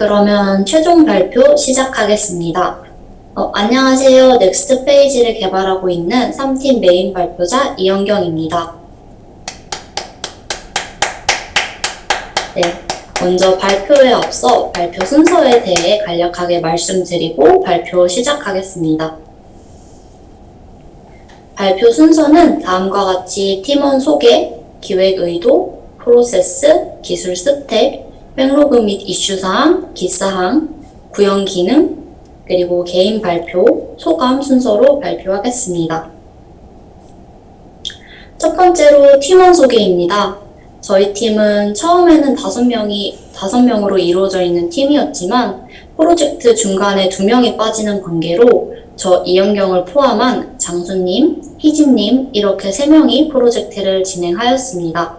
그러면 최종 발표 시작하겠습니다. 안녕하세요. 넥스트 페이지를 개발하고 있는 3팀 메인 발표자 이현경입니다. 네, 먼저 발표에 앞서 발표 순서에 대해 간략하게 말씀드리고 발표 시작하겠습니다. 발표 순서는 다음과 같이 팀원 소개, 기획 의도, 프로세스, 기술 스택, 백로그 및 이슈 사항, 기사항, 구현 기능, 그리고 개인 발표, 소감 순서로 발표하겠습니다. 첫 번째로 팀원 소개입니다. 저희 팀은 처음에는 5명으로 이루어져 있는 팀이었지만 프로젝트 중간에 2명이 빠지는 관계로 저 이현경을 포함한 장수님, 희진님 이렇게 3명이 프로젝트를 진행하였습니다.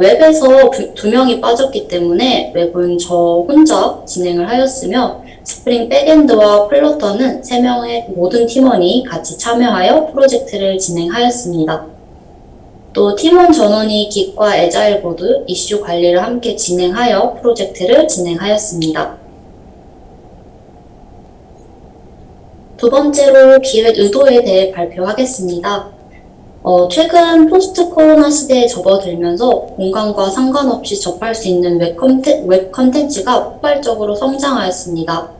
웹에서 2명이 빠졌기 때문에 웹은 저 혼자 진행을 하였으며 스프링 백엔드와 플러터는 3명의 모든 팀원이 같이 참여하여 프로젝트를 진행하였습니다. 또 팀원 전원이 깃과 애자일 보드, 이슈 관리를 함께 진행하여 프로젝트를 진행하였습니다. 두 번째로 기획 의도에 대해 발표하겠습니다. 최근 포스트 코로나 시대에 접어들면서 공간과 상관없이 접할 수 있는 웹 컨텐츠가 폭발적으로 성장하였습니다.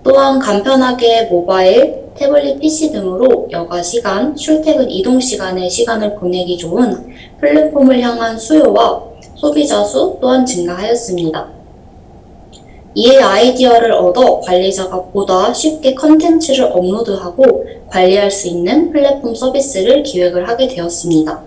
또한 간편하게 모바일, 태블릿 PC 등으로 여가 시간, 출퇴근 이동 시간에 시간을 보내기 좋은 플랫폼을 향한 수요와 소비자 수 또한 증가하였습니다. 이에 아이디어를 얻어 관리자가 보다 쉽게 컨텐츠를 업로드하고 관리할 수 있는 플랫폼 서비스를 기획을 하게 되었습니다.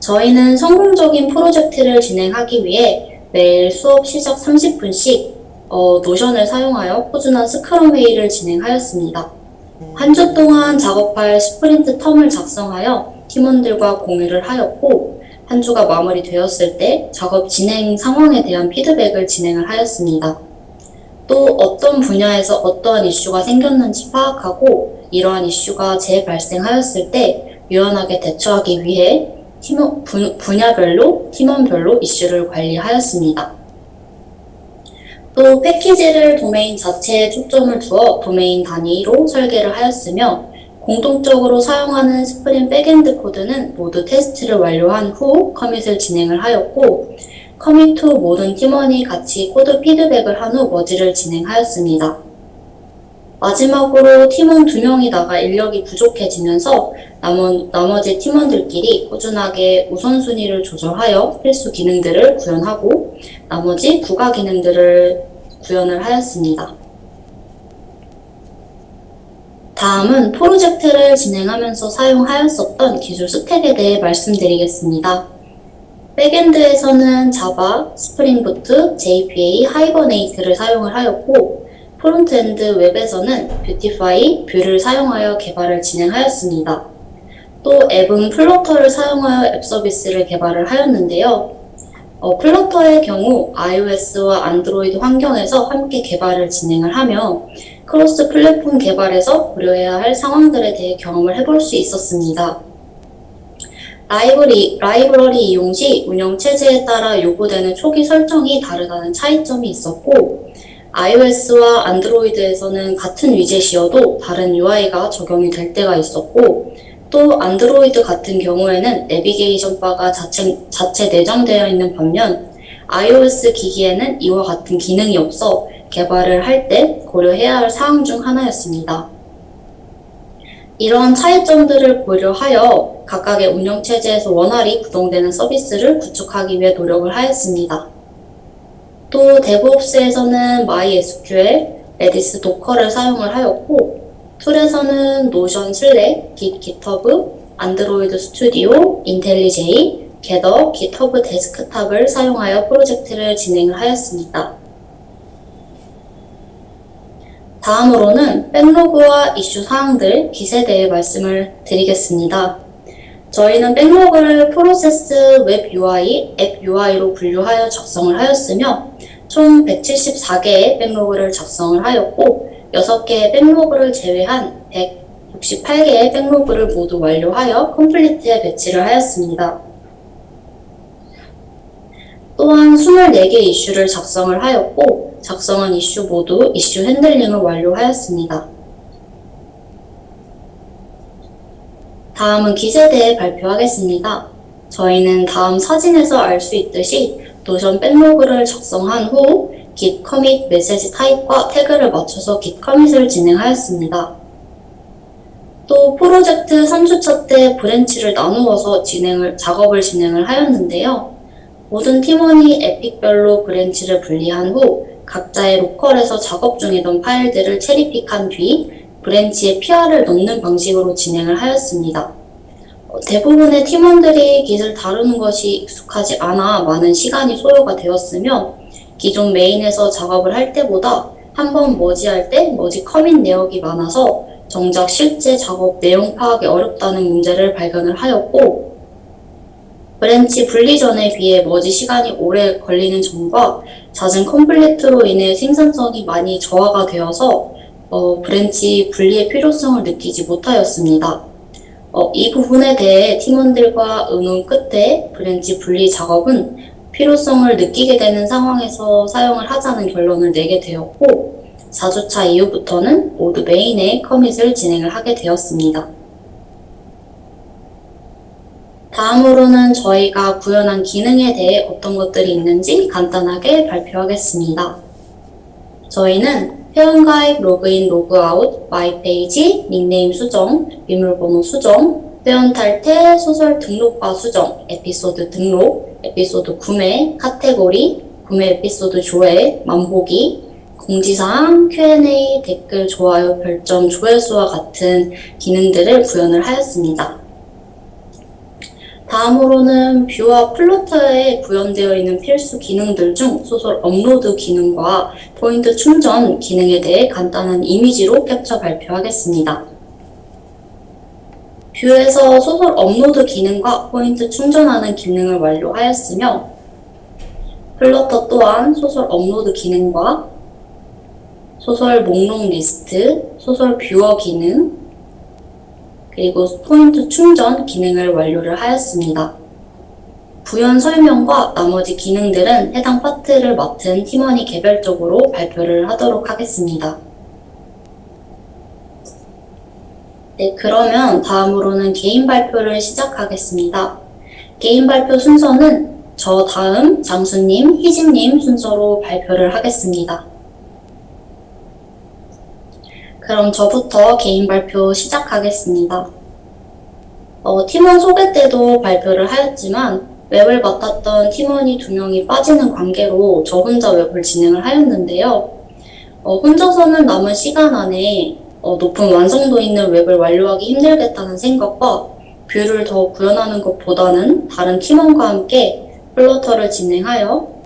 저희는 성공적인 프로젝트를 진행하기 위해 매일 수업 시작 30분씩 노션을 사용하여 꾸준한 스크럼 회의를 진행하였습니다. 한 주 동안 작업할 스프린트 텀을 작성하여 팀원들과 공유를 하였고 한 주가 마무리되었을 때 작업 진행 상황에 대한 피드백을 진행을 하였습니다. 또 어떤 분야에서 어떠한 이슈가 생겼는지 파악하고 이러한 이슈가 재발생하였을 때 유연하게 대처하기 위해 분야별로, 팀원별로 이슈를 관리하였습니다. 또 패키지를 도메인 자체에 초점을 두어 도메인 단위로 설계를 하였으며 공동적으로 사용하는 스프링 백엔드 코드는 모두 테스트를 완료한 후 커밋을 진행을 하였고 커밋 후 모든 팀원이 같이 코드 피드백을 한 후 머지를 진행하였습니다. 마지막으로 팀원 2명이다가 인력이 부족해지면서 나머지 팀원들끼리 꾸준하게 우선순위를 조절하여 필수 기능들을 구현하고 나머지 부가 기능들을 구현을 하였습니다. 다음은 프로젝트를 진행하면서 사용하였었던 기술 스택에 대해 말씀드리겠습니다. 백엔드에서는 자바, 스프링 부트, JPA, 하이버네이트를 사용을 하였고 프론트엔드 웹에서는 뷰티파이, 뷰를 사용하여 개발을 진행하였습니다. 또 앱은 플러터를 사용하여 앱 서비스를 개발을 하였는데요. 플러터의 경우 iOS와 안드로이드 환경에서 함께 개발을 진행을 하며 크로스 플랫폼 개발에서 고려해야 할 상황들에 대해 경험을 해볼 수 있었습니다. 라이브러리 이용 시 운영 체제에 따라 요구되는 초기 설정이 다르다는 차이점이 있었고 iOS와 안드로이드에서는 같은 위젯이어도 다른 UI가 적용이 될 때가 있었고 또 안드로이드 같은 경우에는 내비게이션 바가 자체 내장되어 있는 반면 iOS 기기에는 이와 같은 기능이 없어 개발을 할 때 고려해야 할 사항 중 하나였습니다. 이러한 차이점들을 고려하여 각각의 운영체제에서 원활히 구동되는 서비스를 구축하기 위해 노력을 하였습니다. 또 데브옵스에서는 MySQL, 레디스 도커를 사용을 하였고 툴에서는 노션 슬랙, GitHub, 안드로이드 스튜디오, 인텔리제이, 게더, GitHub 데스크탑을 사용하여 프로젝트를 진행을 하였습니다. 다음으로는 백로그와 이슈 사항들, 깃에 대해 말씀을 드리겠습니다. 저희는 백로그를 프로세스 웹 UI, 앱 UI로 분류하여 작성을 하였으며 총 174개의 백로그를 작성을 하였고 6개의 백로그를 제외한 168개의 백로그를 모두 완료하여 컴플리트에 배치를 하였습니다. 또한 24개 이슈를 작성을 하였고 작성한 이슈 모두 이슈 핸들링을 완료하였습니다. 다음은 깃에 대해 발표하겠습니다. 저희는 다음 사진에서 알 수 있듯이 노션 백로그를 작성한 후 git commit 메시지 타입과 태그를 맞춰서 git commit을 진행하였습니다. 또 프로젝트 3주차 때 브랜치를 나누어서 작업을 진행을 하였는데요. 모든 팀원이 에픽별로 브랜치를 분리한 후 각자의 로컬에서 작업 중이던 파일들을 체리픽한 뒤 브랜치에 PR을 넣는 방식으로 진행을 하였습니다. 대부분의 팀원들이 깃을 다루는 것이 익숙하지 않아 많은 시간이 소요가 되었으며 기존 메인에서 작업을 할 때보다 한번 머지할 때 머지 커밋 내역이 많아서 정작 실제 작업 내용 파악이 어렵다는 문제를 발견을 하였고 브랜치 분리 전에 비해 머지 시간이 오래 걸리는 점과 잦은 컴플리트로 인해 생산성이 많이 저하가 되어서 브랜치 분리의 필요성을 느끼지 못하였습니다. 이 부분에 대해 팀원들과 의논 끝에 브랜치 분리 작업은 필요성을 느끼게 되는 상황에서 사용을 하자는 결론을 내게 되었고 4주차 이후부터는 모두 메인에 커밋을 진행을 하게 되었습니다. 다음으로는 저희가 구현한 기능에 대해 어떤 것들이 있는지 간단하게 발표하겠습니다. 저희는 회원가입, 로그인, 로그아웃, 마이페이지, 닉네임 수정, 비밀번호 수정, 회원 탈퇴, 소설 등록과 수정, 에피소드 등록, 에피소드 구매, 카테고리, 구매 에피소드 조회, 만보기, 공지사항, Q&A, 댓글, 좋아요, 별점, 조회수와 같은 기능들을 구현을 하였습니다. 다음으로는 뷰와 플로터에 구현되어 있는 필수 기능들 중 소설 업로드 기능과 포인트 충전 기능에 대해 간단한 이미지로 캡처 발표하겠습니다. 뷰에서 소설 업로드 기능과 포인트 충전하는 기능을 완료하였으며 플로터 또한 소설 업로드 기능과 소설 목록 리스트, 소설 뷰어 기능, 그리고 포인트 충전 기능을 완료를 하였습니다. 부연 설명과 나머지 기능들은 해당 파트를 맡은 팀원이 개별적으로 발표를 하도록 하겠습니다. 네, 그러면 다음으로는 개인 발표를 시작하겠습니다. 개인 발표 순서는 저 다음 장수님, 희진님 순서로 발표를 하겠습니다. 그럼 저부터 개인 발표 시작하겠습니다. 팀원 소개 때도 발표를 하였지만 웹을 맡았던 팀원이 2명이 빠지는 관계로 저 혼자 웹을 진행을 하였는데요. 혼자서는 남은 시간 안에 높은 완성도 있는 웹을 완료하기 힘들겠다는 생각과 뷰를 더 구현하는 것보다는 다른 팀원과 함께 플러터를 진행하여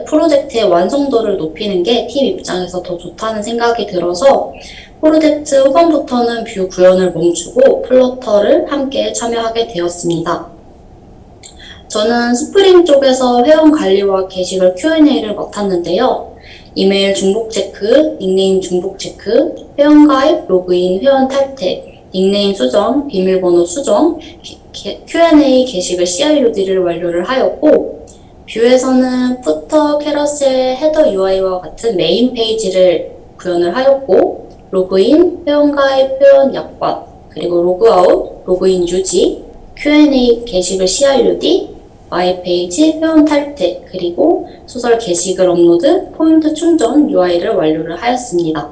프로젝트의 완성도를 높이는 게 팀 입장에서 더 좋다는 생각이 들어서 프로젝트 후반부터는 뷰 구현을 멈추고 플러터를 함께 참여하게 되었습니다. 저는 스프링 쪽에서 회원 관리와 게시글 Q&A를 맡았는데요. 이메일 중복 체크, 닉네임 중복 체크, 회원 가입, 로그인, 회원 탈퇴, 닉네임 수정, 비밀번호 수정, Q&A 게시글 CIUD를 완료를 하였고 뷰에서는 푸터, 캐러셀, 헤더 UI와 같은 메인 페이지를 구현을 하였고 로그인, 회원가입, 회원 약관, 그리고 로그아웃, 로그인 유지, Q&A 게시글 CIUD, 마이페이지, 회원 탈퇴, 그리고 소설 게시글 업로드, 포인트 충전 UI를 완료를 하였습니다.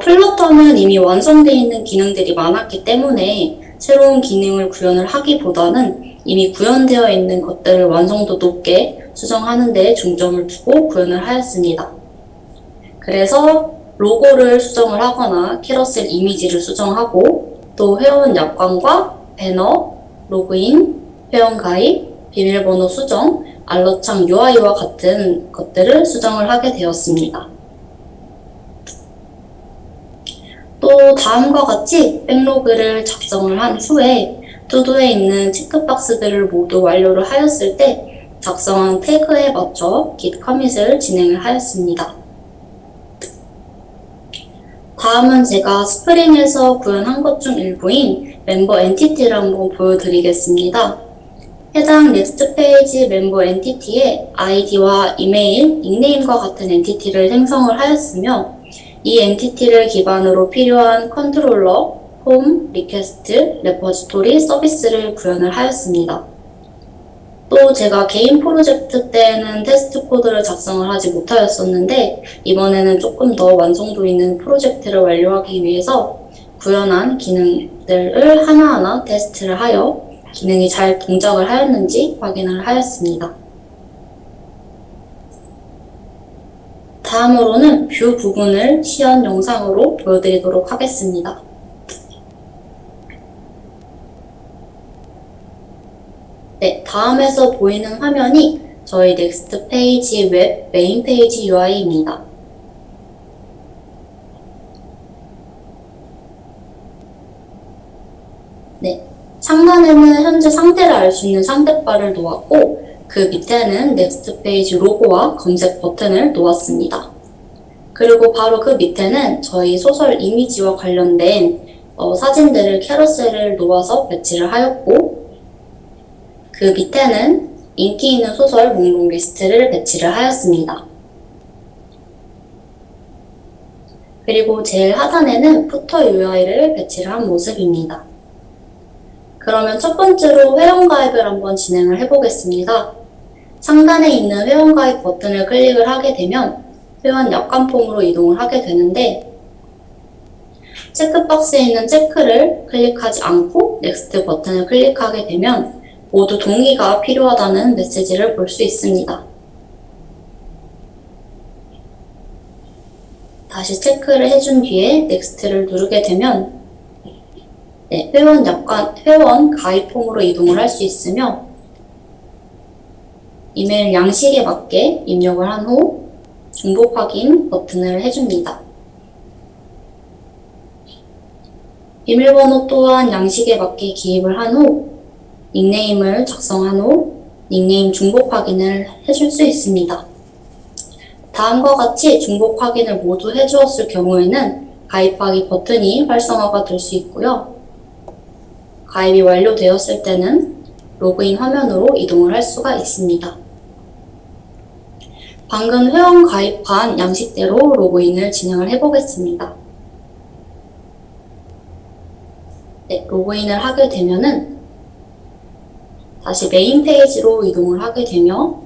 플러터는 이미 완성되어 있는 기능들이 많았기 때문에 새로운 기능을 구현을 하기보다는 이미 구현되어 있는 것들을 완성도 높게 수정하는 데 중점을 두고 구현을 하였습니다. 그래서 로고를 수정을 하거나 캐러셀 이미지를 수정하고 또 회원 약관과 배너, 로그인, 회원 가입, 비밀번호 수정, 알러창 UI와 같은 것들을 수정을 하게 되었습니다. 또 다음과 같이 백로그를 작성을 한 후에 투두에 있는 체크박스들을 모두 완료를 하였을 때 작성한 태그에 맞춰 git commit을 진행을 하였습니다. 다음은 제가 스프링에서 구현한 것 중 일부인 멤버 엔티티를 한번 보여드리겠습니다. 해당 넥스트 페이지 멤버 엔티티에 아이디와 이메일, 닉네임과 같은 엔티티를 생성을 하였으며 이 엔티티를 기반으로 필요한 컨트롤러, 홈, 리퀘스트, 레퍼지토리, 서비스를 구현을 하였습니다. 또 제가 개인 프로젝트 때는 테스트 코드를 작성을 하지 못하였었는데 이번에는 조금 더 완성도 있는 프로젝트를 완료하기 위해서 구현한 기능들을 하나하나 테스트를 하여 기능이 잘 동작을 하였는지 확인을 하였습니다. 다음으로는 뷰 부분을 시연 영상으로 보여드리도록 하겠습니다. 네, 다음에서 보이는 화면이 저희 넥스트 페이지 웹 메인 페이지 UI입니다. 네, 상단에는 현재 상태를 알 수 있는 상태바를 놓았고 그 밑에는 넥스트 페이지 로고와 검색 버튼을 놓았습니다. 그리고 바로 그 밑에는 저희 소설 이미지와 관련된 사진들을 캐러셀을 놓아서 배치를 하였고 그 밑에는 인기 있는 소설 목록 리스트를 배치를 하였습니다. 그리고 제일 하단에는 푸터 UI를 배치를 한 모습입니다. 그러면 첫 번째로 회원가입을 한번 진행을 해보겠습니다. 상단에 있는 회원가입 버튼을 클릭을 하게 되면 회원 약관 폼으로 이동을 하게 되는데 체크박스에 있는 체크를 클릭하지 않고 넥스트 버튼을 클릭하게 되면 모두 동의가 필요하다는 메시지를 볼 수 있습니다. 다시 체크를 해준 뒤에 넥스트를 누르게 되면 회원 가입 폼으로 이동을 할 수 있으며 이메일 양식에 맞게 입력을 한 후 중복 확인 버튼을 해줍니다. 비밀번호 또한 양식에 맞게 기입을 한 후 닉네임을 작성한 후 닉네임 중복 확인을 해줄 수 있습니다. 다음과 같이 중복 확인을 모두 해주었을 경우에는 가입하기 버튼이 활성화가 될 수 있고요. 가입이 완료되었을 때는 로그인 화면으로 이동을 할 수가 있습니다. 방금 회원 가입한 양식대로 로그인을 진행을 해보겠습니다. 네, 로그인을 하게 되면은 다시 메인 페이지로 이동을 하게 되며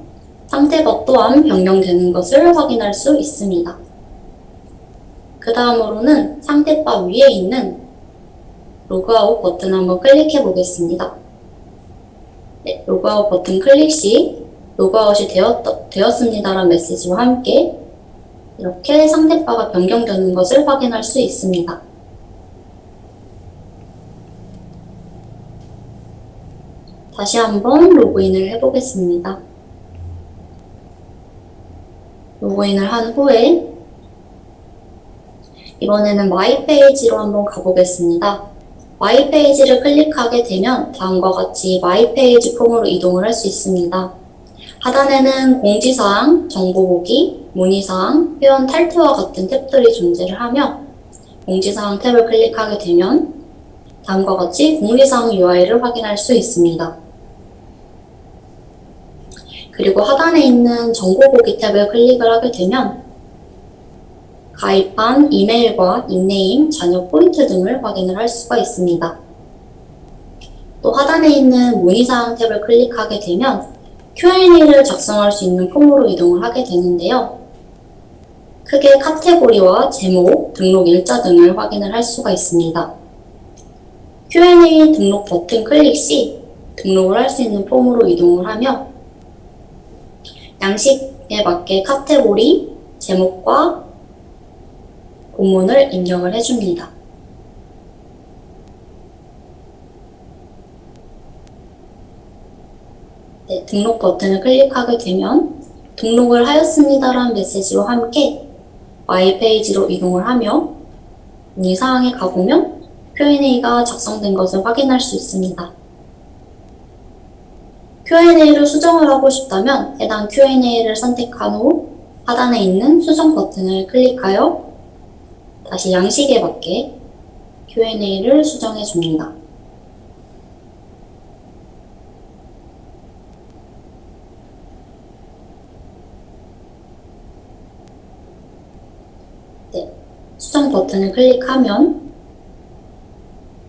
상태바 또한 변경되는 것을 확인할 수 있습니다. 그 다음으로는 상태바 위에 있는 로그아웃 버튼 한번 클릭해 보겠습니다. 네, 로그아웃 버튼 클릭 시 로그아웃이 되었습니다라는 메시지와 함께 이렇게 상태바가 변경되는 것을 확인할 수 있습니다. 다시 한번 로그인을 해보겠습니다. 로그인을 한 후에 이번에는 마이 페이지로 한번 가보겠습니다. 마이 페이지를 클릭하게 되면 다음과 같이 마이 페이지 폼으로 이동을 할 수 있습니다. 하단에는 공지사항, 정보보기, 문의사항, 회원 탈퇴와 같은 탭들이 존재를 하며 공지사항 탭을 클릭하게 되면 다음과 같이 공지사항 UI를 확인할 수 있습니다. 그리고 하단에 있는 정보보기 탭을 클릭을 하게 되면 가입한 이메일과 닉네임, 자녀 포인트 등을 확인을 할 수가 있습니다. 또 하단에 있는 문의사항 탭을 클릭하게 되면 Q&A를 작성할 수 있는 폼으로 이동을 하게 되는데요. 크게 카테고리와 제목, 등록 일자 등을 확인을 할 수가 있습니다. Q&A 등록 버튼 클릭 시 등록을 할 수 있는 폼으로 이동을 하며 양식에 맞게 카테고리, 제목과 본문을 입력을 해줍니다. 네, 등록 버튼을 클릭하게 되면 등록을 하였습니다라는 메시지와 함께 마이 페이지로 이동을 하며 문의사항에 가보면 Q&A가 작성된 것을 확인할 수 있습니다. Q&A를 수정을 하고 싶다면 해당 Q&A를 선택한 후 하단에 있는 수정 버튼을 클릭하여 다시 양식에 맞게 Q&A를 수정해 줍니다. 네, 수정 버튼을 클릭하면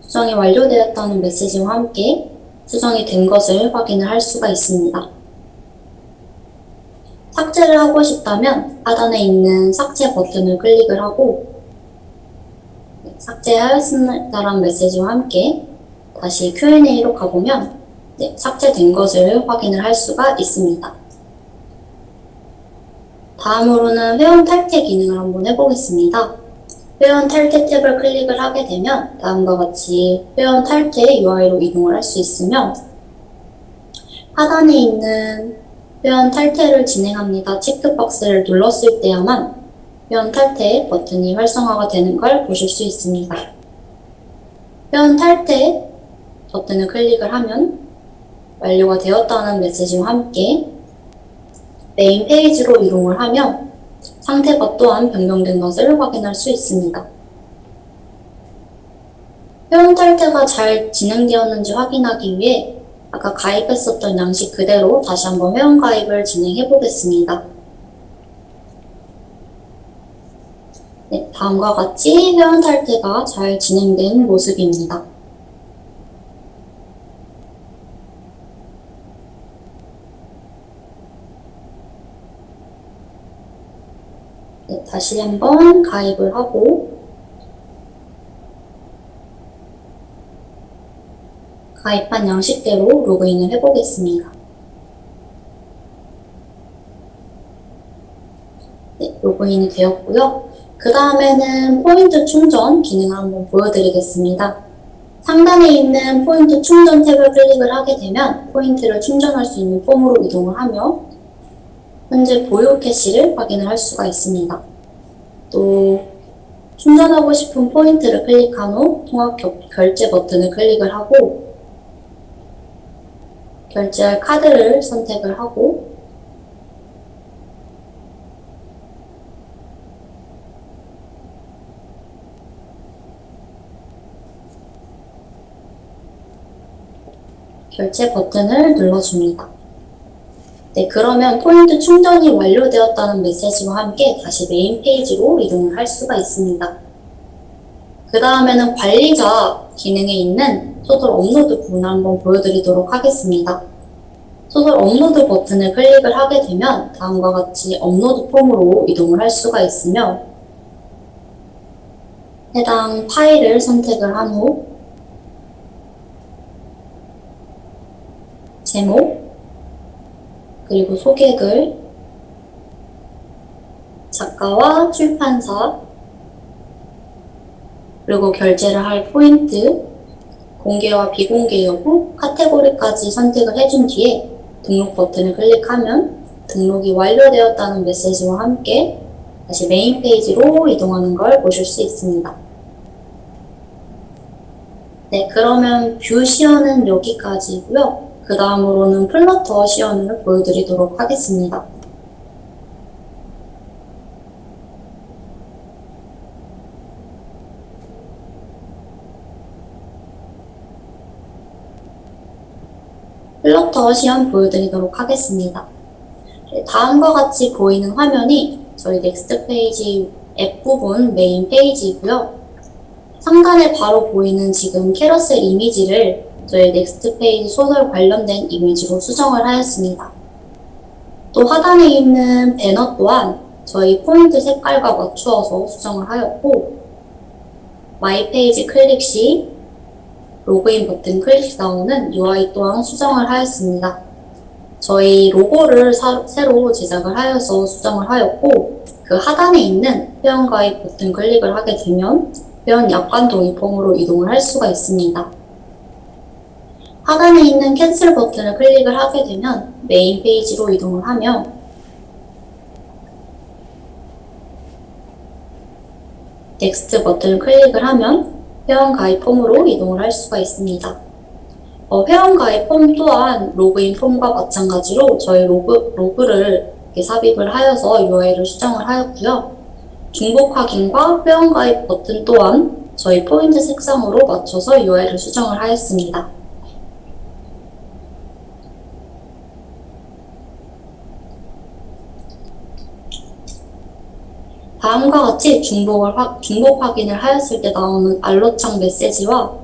수정이 완료되었다는 메시지와 함께 수정이 된 것을 확인을 할 수가 있습니다. 삭제를 하고 싶다면 하단에 있는 삭제 버튼을 클릭을 하고 삭제하였다는 메시지와 함께 다시 Q&A로 가보면 삭제된 것을 확인을 할 수가 있습니다. 다음으로는 회원 탈퇴 기능을 한번 해보겠습니다. 회원 탈퇴 탭을 클릭을 하게 되면 다음과 같이 회원 탈퇴 UI로 이동을 할 수 있으며 하단에 있는 회원 탈퇴를 진행합니다 체크박스를 눌렀을 때야만 회원 탈퇴 버튼이 활성화가 되는 걸 보실 수 있습니다. 회원 탈퇴 버튼을 클릭을 하면 완료가 되었다는 메시지와 함께 메인 페이지로 이동을 하며 상태가 또한 변경된 것을 확인할 수 있습니다. 회원 탈퇴가 잘 진행되었는지 확인하기 위해 아까 가입했었던 양식 그대로 다시 한번 회원 가입을 진행해 보겠습니다. 네, 다음과 같이 회원 탈퇴가 잘 진행된 모습입니다. 네, 다시 한번 가입을 하고 가입한 양식대로 로그인을 해보겠습니다. 네, 로그인이 되었고요. 그 다음에는 포인트 충전 기능을 한번 보여드리겠습니다. 상단에 있는 포인트 충전 탭을 클릭을 하게 되면 포인트를 충전할 수 있는 폼으로 이동을 하며 현재 보유 캐시를 확인을 할 수가 있습니다. 또 충전하고 싶은 포인트를 클릭한 후 통합 결제 버튼을 클릭을 하고 결제할 카드를 선택을 하고 결제 버튼을 눌러줍니다. 네, 그러면 포인트 충전이 완료되었다는 메시지와 함께 다시 메인 페이지로 이동을 할 수가 있습니다. 그 다음에는 관리자 기능에 있는 소설 업로드 부분을 한번 보여드리도록 하겠습니다. 소설 업로드 버튼을 클릭을 하게 되면 다음과 같이 업로드 폼으로 이동을 할 수가 있으며 해당 파일을 선택을 한 후 제목 그리고 소개글 작가와 출판사 그리고 결제를 할 포인트 공개와 비공개 여부 카테고리까지 선택을 해준 뒤에 등록 버튼을 클릭하면 등록이 완료되었다는 메시지와 함께 다시 메인 페이지로 이동하는 걸 보실 수 있습니다. 네, 그러면 뷰 시연은 여기까지고요. 그 다음으로는 플러터 시연을 보여드리도록 하겠습니다. 플러터 시연 보여드리도록 하겠습니다. 다음과 같이 보이는 화면이 저희 넥스트 페이지 앱 부분 메인 페이지이고요. 상단에 바로 보이는 지금 캐러셀 이미지를 저희 넥스트 페이지 소설 관련된 이미지로 수정을 하였습니다. 또 하단에 있는 배너 또한 저희 포인트 색깔과 맞추어서 수정을 하였고 마이 페이지 클릭 시 로그인 버튼 클릭 다운은 UI 또한 수정을 하였습니다. 저희 로고를 새로 제작을 하여서 수정을 하였고 그 하단에 있는 회원가입 버튼 클릭을 하게 되면 회원 약관 동의 폼으로 이동을 할 수가 있습니다. 하단에 있는 캔슬 버튼을 클릭을 하게 되면 메인 페이지로 이동을 하며 넥스트 버튼을 클릭을 하면 회원 가입 폼으로 이동을 할 수가 있습니다. 회원 가입 폼 또한 로그인 폼과 마찬가지로 저희 로그를 삽입을 하여서 UI를 수정을 하였고요. 중복 확인과 회원 가입 버튼 또한 저희 포인트 색상으로 맞춰서 UI를 수정을 하였습니다. 다음과 같이 중복 확인을 하였을 때 나오는 알로창 메시지와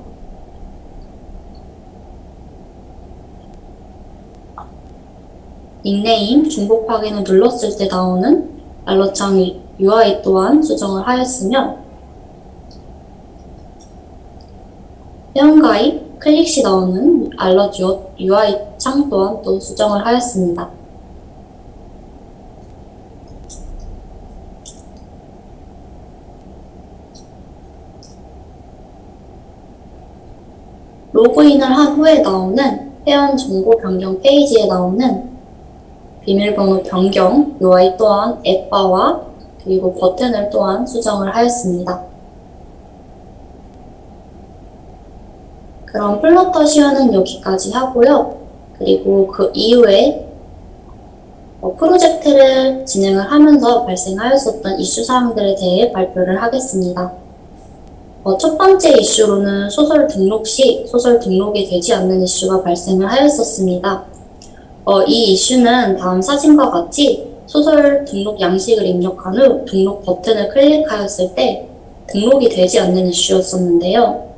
닉네임 중복 확인을 눌렀을 때 나오는 알로창 UI 또한 수정을 하였으며 회원가입 클릭 시 나오는 알럿 UI 창 또한 또 수정을 하였습니다. 로그인을 한 후에 나오는 회원 정보 변경 페이지에 나오는 비밀번호 변경 UI 또한 앱바와 그리고 버튼을 또한 수정을 하였습니다. 그럼 플러터 시연은 여기까지 하고요. 그리고 그 이후에 프로젝트를 진행을 하면서 발생하였었던 이슈 사항들에 대해 발표를 하겠습니다. 첫 번째 이슈로는 소설 등록 시 소설 등록이 되지 않는 이슈가 발생을 하였었습니다. 이 이슈는 다음 사진과 같이 소설 등록 양식을 입력한 후 등록 버튼을 클릭하였을 때 등록이 되지 않는 이슈였었는데요.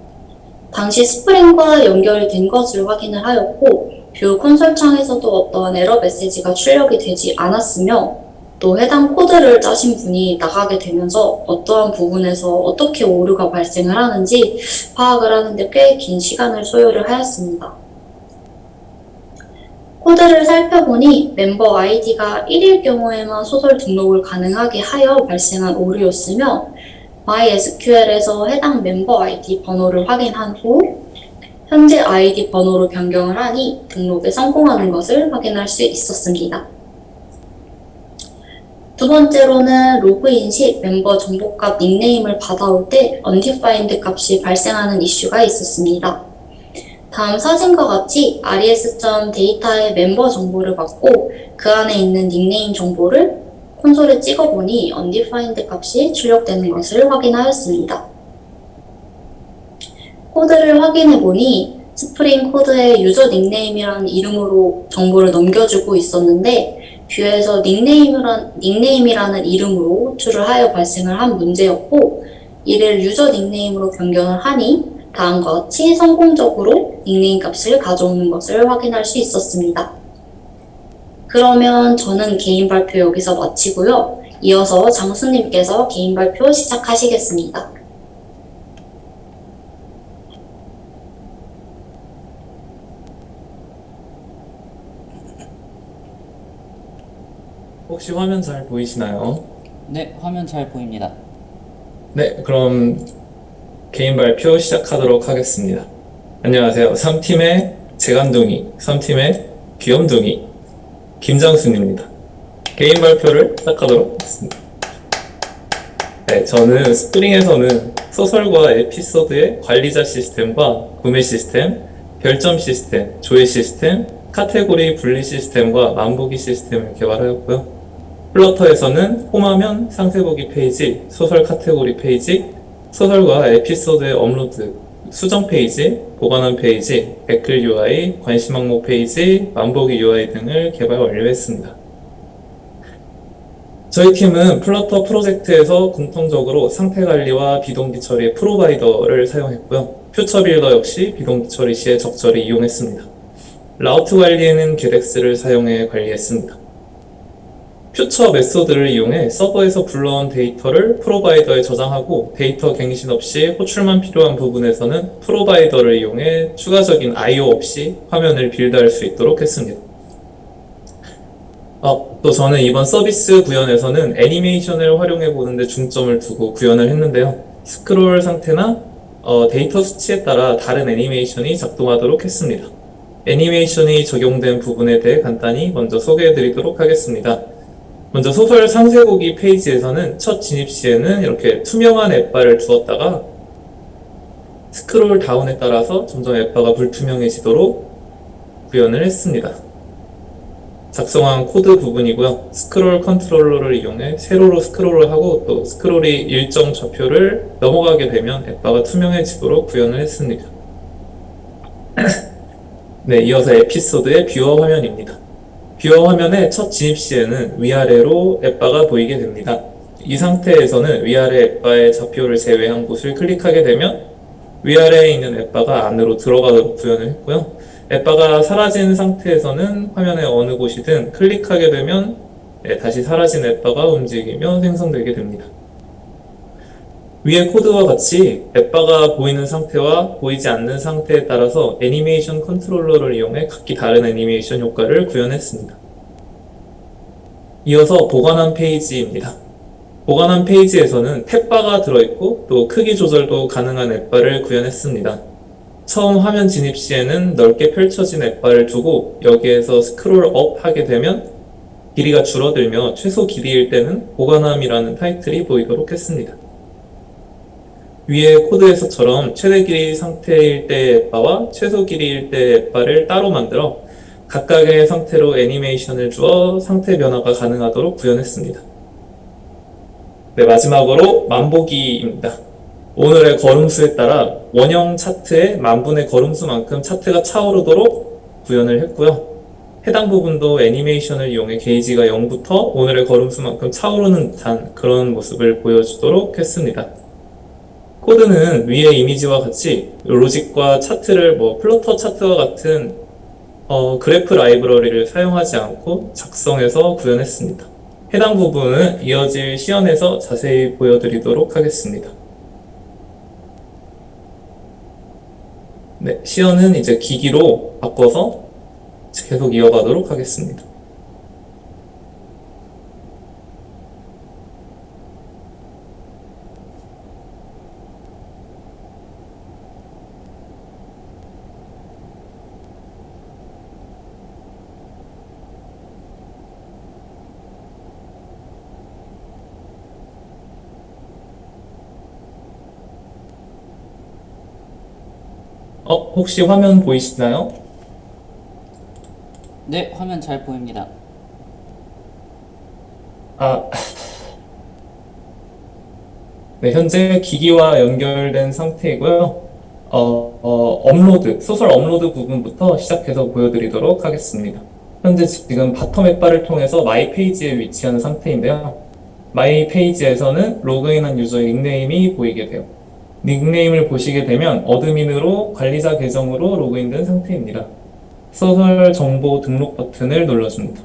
당시 스프링과 연결이 된 것을 확인을 하였고 뷰 콘솔 창에서도 어떠한 에러 메시지가 출력이 되지 않았으며 또 해당 코드를 짜신 분이 나가게 되면서 어떠한 부분에서 어떻게 오류가 발생을 하는지 파악을 하는데 꽤 긴 시간을 소요를 하였습니다. 코드를 살펴보니 멤버 아이디가 1일 경우에만 소설 등록을 가능하게 하여 발생한 오류였으며 MySQL에서 해당 멤버 아이디 번호를 확인한 후 현재 아이디 번호로 변경을 하니 등록에 성공하는 것을 확인할 수 있었습니다. 두 번째로는 로그인 시 멤버 정보값 닉네임을 받아올 때 undefined 값이 발생하는 이슈가 있었습니다. 다음 사진과 같이 res.data의 멤버 정보를 받고 그 안에 있는 닉네임 정보를 콘솔에 찍어보니 undefined 값이 출력되는 것을 확인하였습니다. 코드를 확인해보니 스프링 코드에 유저 닉네임이라는 이름으로 정보를 넘겨주고 있었는데 뷰에서 닉네임이라는 이름으로 호출을 하여 발생을 한 문제였고 이를 유저 닉네임으로 변경을 하니 다음과 같이 성공적으로 닉네임 값을 가져오는 것을 확인할 수 있었습니다. 그러면 저는 개인 발표 여기서 마치고요. 이어서 장수님께서 개인 발표 시작하시겠습니다. 혹시 화면 잘 보이시나요? 네, 화면 잘 보입니다. 네, 그럼 개인 발표 시작하도록 하겠습니다. 안녕하세요. 3팀의 재간둥이, 3팀의 귀염둥이, 김장순입니다. 개인 발표를 시작하도록 하겠습니다. 네, 저는 스프링에서는 소설과 에피소드의 관리자 시스템과 구매 시스템, 별점 시스템, 조회 시스템, 카테고리 분리 시스템과 만보기 시스템을 개발하였고요. 플러터에서는 홈화면, 상세보기 페이지, 소설 카테고리 페이지, 소설과 에피소드의 업로드, 수정 페이지, 보관한 페이지, 댓글 UI, 관심 항목 페이지, 만보기 UI 등을 개발 완료했습니다. 저희 팀은 플러터 프로젝트에서 공통적으로 상태 관리와 비동기 처리 프로바이더를 사용했고요. 퓨처 빌더 역시 비동기 처리 시에 적절히 이용했습니다. 라우트 관리에는 게덱스를 사용해 관리했습니다. 퓨처 메소드를 이용해 서버에서 불러온 데이터를 프로바이더에 저장하고 데이터 갱신 없이 호출만 필요한 부분에서는 프로바이더를 이용해 추가적인 I/O 없이 화면을 빌드할 수 있도록 했습니다. 또 저는 이번 서비스 구현에서는 애니메이션을 활용해 보는데 중점을 두고 구현을 했는데요. 스크롤 상태나 데이터 수치에 따라 다른 애니메이션이 작동하도록 했습니다. 애니메이션이 적용된 부분에 대해 간단히 먼저 소개해 드리도록 하겠습니다. 먼저 소설 상세보기 페이지에서는 첫 진입 시에는 이렇게 투명한 앱바를 두었다가 스크롤 다운에 따라서 점점 앱바가 불투명해지도록 구현을 했습니다. 작성한 코드 부분이고요. 스크롤 컨트롤러를 이용해 세로로 스크롤을 하고 또 스크롤이 일정 좌표를 넘어가게 되면 앱바가 투명해지도록 구현을 했습니다. 네, 이어서 에피소드의 뷰어 화면입니다. 뷰어 화면의 첫 진입 시에는 위아래로 앱바가 보이게 됩니다. 이 상태에서는 위아래 앱바의 좌표를 제외한 곳을 클릭하게 되면 위아래에 있는 앱바가 안으로 들어가도록 구현을 했고요. 앱바가 사라진 상태에서는 화면의 어느 곳이든 클릭하게 되면 다시 사라진 앱바가 움직이며 생성되게 됩니다. 위의 코드와 같이 앱바가 보이는 상태와 보이지 않는 상태에 따라서 애니메이션 컨트롤러를 이용해 각기 다른 애니메이션 효과를 구현했습니다. 이어서 보관한 페이지입니다. 보관한 페이지에서는 탭바가 들어있고 또 크기 조절도 가능한 앱바를 구현했습니다. 처음 화면 진입 시에는 넓게 펼쳐진 앱바를 두고 여기에서 스크롤 업 하게 되면 길이가 줄어들며 최소 길이일 때는 보관함이라는 타이틀이 보이도록 했습니다. 위의 코드에서처럼 최대 길이 상태일 때의 앱바와 최소 길이일 때의 앱바를 따로 만들어 각각의 상태로 애니메이션을 주어 상태 변화가 가능하도록 구현했습니다. 네, 마지막으로 만보기입니다. 오늘의 걸음수에 따라 원형 차트의 만분의 걸음수만큼 차트가 차오르도록 구현을 했고요. 해당 부분도 애니메이션을 이용해 게이지가 0부터 오늘의 걸음수만큼 차오르는 듯한 그런 모습을 보여주도록 했습니다. 코드는 위의 이미지와 같이 로직과 차트를 플로터 차트와 같은 그래프 라이브러리를 사용하지 않고 작성해서 구현했습니다. 해당 부분은 이어질 시연에서 자세히 보여드리도록 하겠습니다. 네, 시연은 이제 기기로 바꿔서 계속 이어가도록 하겠습니다. 혹시 화면 보이시나요? 네, 화면 잘 보입니다. 네, 현재 기기와 연결된 상태이고요. 업로드, 소설 업로드 부분부터 시작해서 보여드리도록 하겠습니다. 현재 지금 바텀 앱바를 통해서 마이 페이지에 위치한 상태인데요. 마이 페이지에서는 로그인한 유저의 닉네임이 보이게 돼요. 닉네임을 보시게 되면 어드민으로 관리자 계정으로 로그인된 상태입니다. 소설 정보 등록 버튼을 눌러줍니다.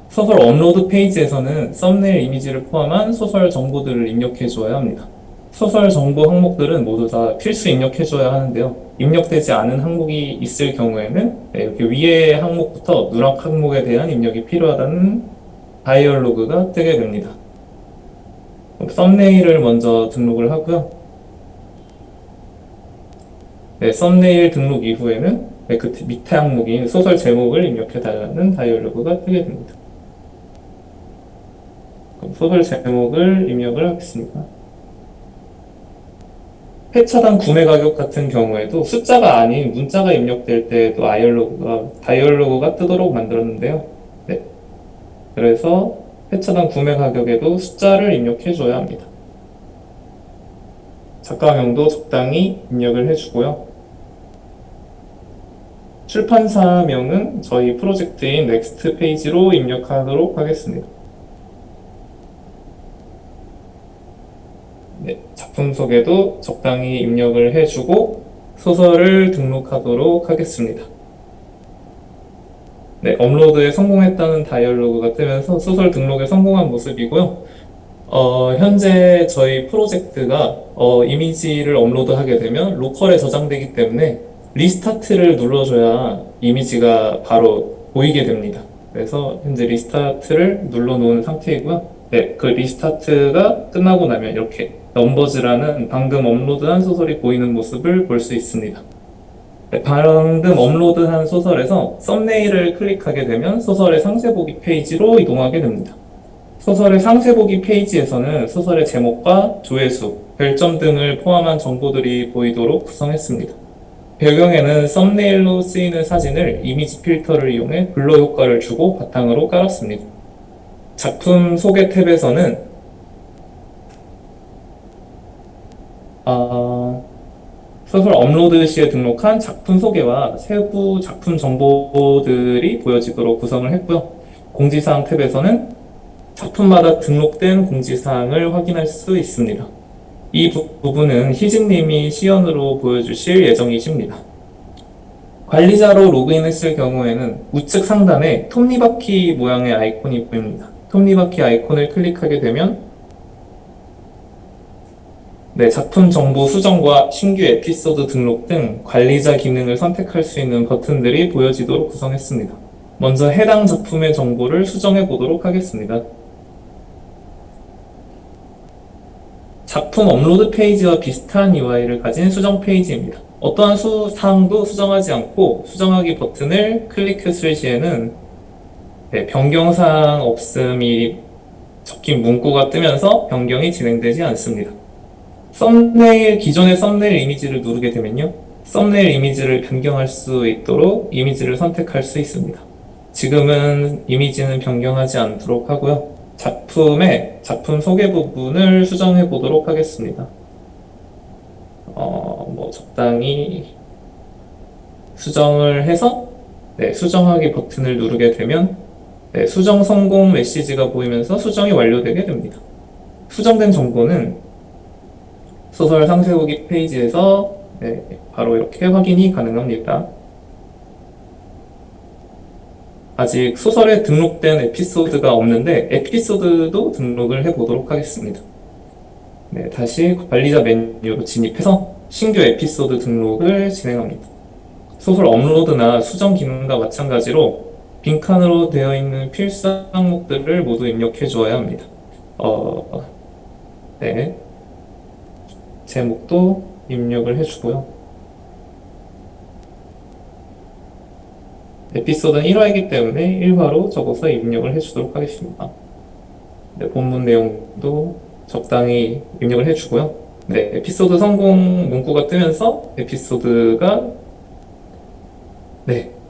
소설 업로드 페이지에서는 썸네일 이미지를 포함한 소설 정보들을 입력해 줘야 합니다. 소설 정보 항목들은 모두 다 필수 입력해 줘야 하는데요. 입력되지 않은 항목이 있을 경우에는 이렇게 위의 항목부터 누락 항목에 대한 입력이 필요하다는 다이얼로그가 뜨게 됩니다. 썸네일을 먼저 등록을 하고요. 네, 썸네일 등록 이후에는 그 밑에 항목인 소설 제목을 입력해달라는 다이얼로그가 뜨게 됩니다. 그럼 소설 제목을 입력을 하겠습니다. 회차당 구매 가격 같은 경우에도 숫자가 아닌 문자가 입력될 때에도 다이얼로그가 뜨도록 만들었는데요. 네. 그래서 회차당 구매 가격에도 숫자를 입력해줘야 합니다. 작가명도 적당히 입력을 해주고요. 출판사명은 저희 프로젝트인 넥스트 페이지로 입력하도록 하겠습니다. 네, 작품 소개도 적당히 입력을 해주고 소설을 등록하도록 하겠습니다. 네, 업로드에 성공했다는 다이얼로그가 뜨면서 소설 등록에 성공한 모습이고요. 현재 저희 프로젝트가 이미지를 업로드하게 되면 로컬에 저장되기 때문에 리스타트를 눌러줘야 이미지가 바로 보이게 됩니다. 그래서 현재 리스타트를 눌러놓은 상태이고요. 네, 그 리스타트가 끝나고 나면 이렇게 넘버즈라는 방금 업로드한 소설이 보이는 모습을 볼 수 있습니다. 네, 방금 업로드한 소설에서 썸네일을 클릭하게 되면 소설의 상세보기 페이지로 이동하게 됩니다. 소설의 상세보기 페이지에서는 소설의 제목과 조회수, 별점 등을 포함한 정보들이 보이도록 구성했습니다. 배경에는 썸네일로 쓰이는 사진을 이미지 필터를 이용해 블러 효과를 주고 바탕으로 깔았습니다. 작품 소개 탭에서는 소설 업로드 시에 등록한 작품 소개와 세부 작품 정보들이 보여지도록 구성을 했고요. 공지사항 탭에서는 작품마다 등록된 공지사항을 확인할 수 있습니다. 이 부분은 희진님이 시연으로 보여주실 예정이십니다. 관리자로 로그인했을 경우에는 우측 상단에 톱니바퀴 모양의 아이콘이 보입니다. 톱니바퀴 아이콘을 클릭하게 되면 작품 정보 수정과 신규 에피소드 등록 등 관리자 기능을 선택할 수 있는 버튼들이 보여지도록 구성했습니다. 먼저 해당 작품의 정보를 수정해 보도록 하겠습니다. 작품 업로드 페이지와 비슷한 UI를 가진 수정 페이지입니다. 어떠한 사항도 수정하지 않고 수정하기 버튼을 클릭했을 시에는 변경사항 없음이 적힌 문구가 뜨면서 변경이 진행되지 않습니다. 기존의 썸네일 이미지를 누르게 되면요, 썸네일 이미지를 변경할 수 있도록 이미지를 선택할 수 있습니다. 지금은 이미지는 변경하지 않도록 하고요. 작품 소개 부분을 수정해 보도록 하겠습니다. 적당히 수정을 해서 수정하기 버튼을 누르게 되면 수정 성공 메시지가 보이면서 수정이 완료되게 됩니다. 수정된 정보는 소설 상세 후기 페이지에서 바로 이렇게 확인이 가능합니다. 아직 소설에 등록된 에피소드가 없는데 에피소드도 등록을 해보도록 하겠습니다. 다시 관리자 메뉴로 진입해서 신규 에피소드 등록을 진행합니다. 소설 업로드나 수정 기능과 마찬가지로 빈칸으로 되어 있는 필수 항목들을 모두 입력해 주어야 합니다. 제목도 입력을 해주고요. 에피소드는 1화이기 때문에 1화로 적어서 입력을 해주도록 하겠습니다. 본문 내용도 적당히 입력을 해주고요. 에피소드 성공 문구가 뜨면서 에피소드가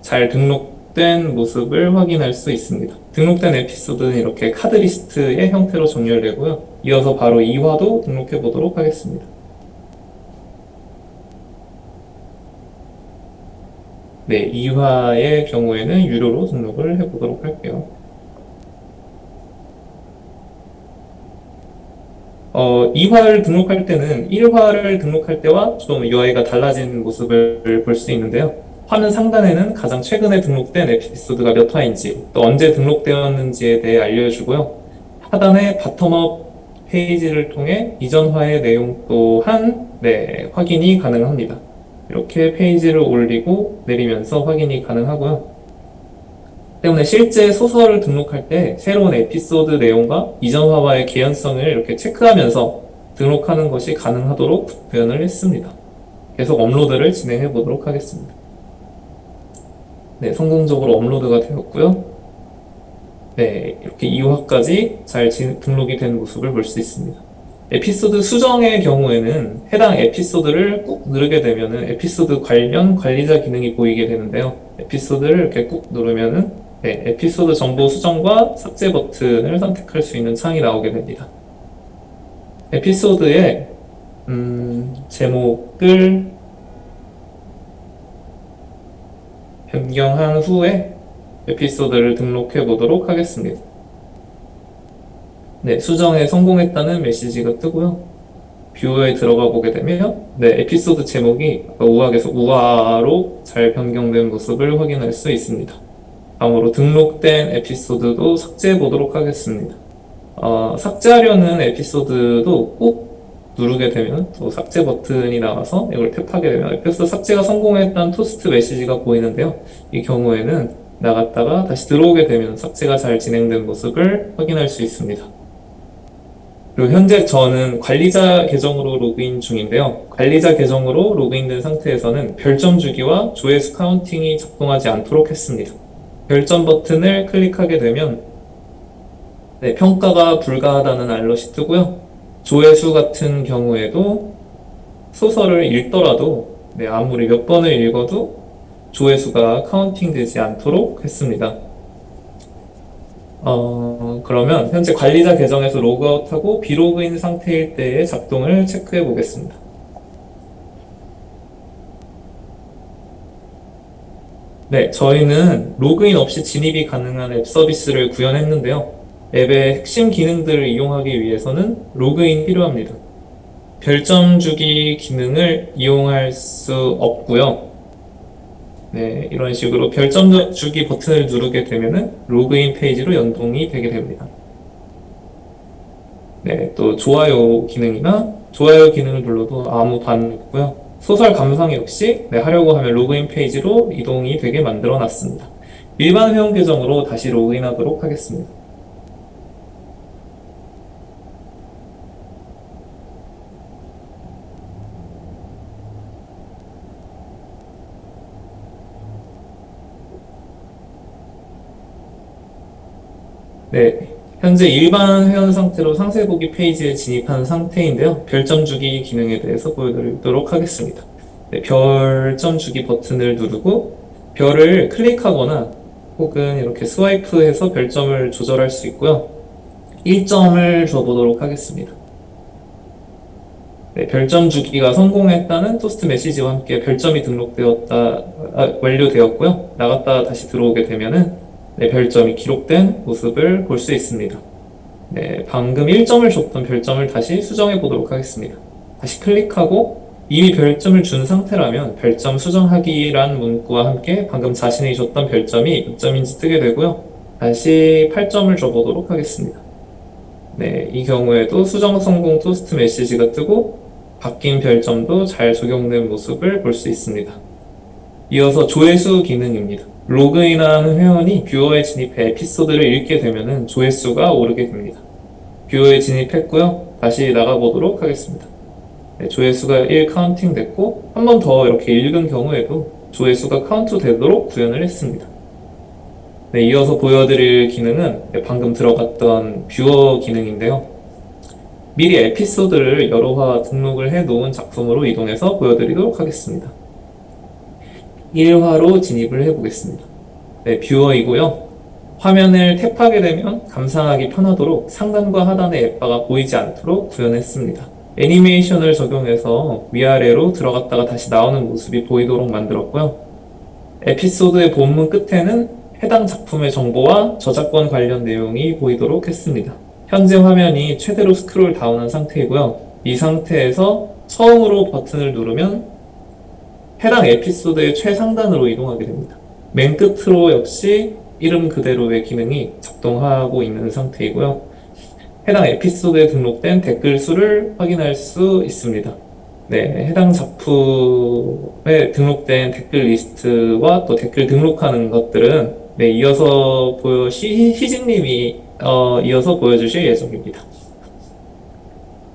잘 등록된 모습을 확인할 수 있습니다. 등록된 에피소드는 이렇게 카드리스트의 형태로 정렬되고요. 이어서 바로 2화도 등록해 보도록 하겠습니다. 2화의 경우에는 유료로 등록을 해보도록 할게요. 2화를 등록할 때는 1화를 등록할 때와 좀 UI가 달라진 모습을 볼 수 있는데요. 화면 상단에는 가장 최근에 등록된 에피소드가 몇 화인지, 또 언제 등록되었는지에 대해 알려주고요. 하단의 바텀업 페이지를 통해 이전 화의 내용 또한 확인이 가능합니다. 이렇게 페이지를 올리고 내리면서 확인이 가능하고요. 때문에 실제 소설을 등록할 때 새로운 에피소드 내용과 이전 화와의 개연성을 이렇게 체크하면서 등록하는 것이 가능하도록 구현을 했습니다. 계속 업로드를 진행해 보도록 하겠습니다. 성공적으로 업로드가 되었고요. 이렇게 2화까지 잘 등록이 된 모습을 볼 수 있습니다. 에피소드 수정의 경우에는 해당 에피소드를 꾹 누르게 되면은 에피소드 관련 관리자 기능이 보이게 되는데요. 에피소드를 이렇게 꾹 누르면은 에피소드 정보 수정과 삭제 버튼을 선택할 수 있는 창이 나오게 됩니다. 에피소드의 제목을 변경한 후에 에피소드를 등록해 보도록 하겠습니다. 수정에 성공했다는 메시지가 뜨고요. 뷰어에 들어가 보게 되면 에피소드 제목이 우악에서 우아로 잘 변경된 모습을 확인할 수 있습니다. 다음으로 등록된 에피소드도 삭제해 보도록 하겠습니다. 삭제하려는 에피소드도 꾹 누르게 되면 또 삭제 버튼이 나와서 이걸 탭하게 되면 에피소드 삭제가 성공했다는 토스트 메시지가 보이는데요. 이 경우에는 나갔다가 다시 들어오게 되면 삭제가 잘 진행된 모습을 확인할 수 있습니다. 그리고 현재 저는 관리자 계정으로 로그인 중인데요. 관리자 계정으로 로그인된 상태에서는 별점 주기와 조회수 카운팅이 작동하지 않도록 했습니다. 별점 버튼을 클릭하게 되면 평가가 불가하다는 알럿이 뜨고요. 조회수 같은 경우에도 소설을 읽더라도 아무리 몇 번을 읽어도 조회수가 카운팅 되지 않도록 했습니다. 그러면 현재 관리자 계정에서 로그아웃하고 비로그인 상태일 때의 작동을 체크해 보겠습니다. 저희는 로그인 없이 진입이 가능한 앱 서비스를 구현했는데요. 앱의 핵심 기능들을 이용하기 위해서는 로그인이 필요합니다. 별점 주기 기능을 이용할 수 없고요. 네, 이런 식으로 별점 주기 버튼을 누르게 되면은 로그인 페이지로 연동이 되게 됩니다. 네, 또 좋아요 기능이나 좋아요 기능을 눌러도 아무 반응 없고요. 소설 감상 역시 하려고 하면 로그인 페이지로 이동이 되게 만들어 놨습니다. 일반 회원 계정으로 다시 로그인하도록 하겠습니다. 네, 현재 일반 회원 상태로 상세 보기 페이지에 진입한 상태인데요. 별점 주기 기능에 대해서 보여드리도록 하겠습니다. 네, 별점 주기 버튼을 누르고 별을 클릭하거나 혹은 이렇게 스와이프해서 별점을 조절할 수 있고요. 1점을 줘보도록 하겠습니다. 네, 별점 주기가 성공했다는 토스트 메시지와 함께 별점이 완료되었고요. 나갔다 다시 들어오게 되면은 네, 별점이 기록된 모습을 볼 수 있습니다. 네, 방금 1점을 줬던 별점을 다시 수정해 보도록 하겠습니다. 다시 클릭하고 이미 별점을 준 상태라면 별점 수정하기란 문구와 함께 방금 자신이 줬던 별점이 몇 점인지 뜨게 되고요. 다시 8점을 줘보도록 하겠습니다. 네, 이 경우에도 수정 성공 토스트 메시지가 뜨고 바뀐 별점도 잘 적용된 모습을 볼 수 있습니다. 이어서 조회수 기능입니다. 로그인한 회원이 뷰어에 진입해 에피소드를 읽게 되면 조회수가 오르게 됩니다. 뷰어에 진입했고요. 다시 나가보도록 하겠습니다. 네, 조회수가 1 카운팅 됐고 한 번 더 이렇게 읽은 경우에도 조회수가 카운트 되도록 구현을 했습니다. 네, 이어서 보여드릴 기능은 방금 들어갔던 뷰어 기능인데요. 미리 에피소드를 여러 화 등록을 해 놓은 작품으로 이동해서 보여드리도록 하겠습니다. 1화로 진입을 해보겠습니다. 네, 뷰어이고요. 화면을 탭하게 되면 감상하기 편하도록 상단과 하단의 앱바가 보이지 않도록 구현했습니다. 애니메이션을 적용해서 위아래로 들어갔다가 다시 나오는 모습이 보이도록 만들었고요. 에피소드의 본문 끝에는 해당 작품의 정보와 저작권 관련 내용이 보이도록 했습니다. 현재 화면이 최대로 스크롤 다운한 상태이고요. 이 상태에서 처음으로 버튼을 누르면 해당 에피소드의 최상단으로 이동하게 됩니다. 맨 끝으로 역시 이름 그대로의 기능이 작동하고 있는 상태이고요. 해당 에피소드에 등록된 댓글 수를 확인할 수 있습니다. 네, 해당 작품에 등록된 댓글 리스트와 또 댓글 등록하는 것들은 이어서 희진님이 이어서 보여주실 예정입니다.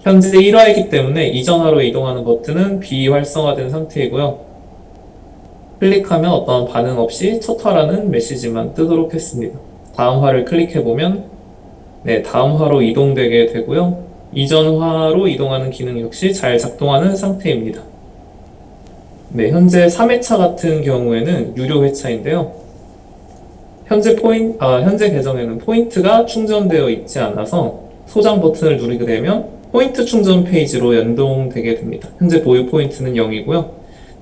현재 1화이기 때문에 이전화로 이동하는 버튼은 비활성화된 상태이고요. 클릭하면 어떠한 반응 없이 첫 화라는 메시지만 뜨도록 했습니다. 다음 화를 클릭해보면 다음 화로 이동되게 되고요. 이전 화로 이동하는 기능 역시 잘 작동하는 상태입니다. 네, 현재 3회차 같은 경우에는 유료 회차인데요. 현재 계정에는 포인트가 충전되어 있지 않아서 소장 버튼을 누르게 되면 포인트 충전 페이지로 연동되게 됩니다. 현재 보유 포인트는 0이고요.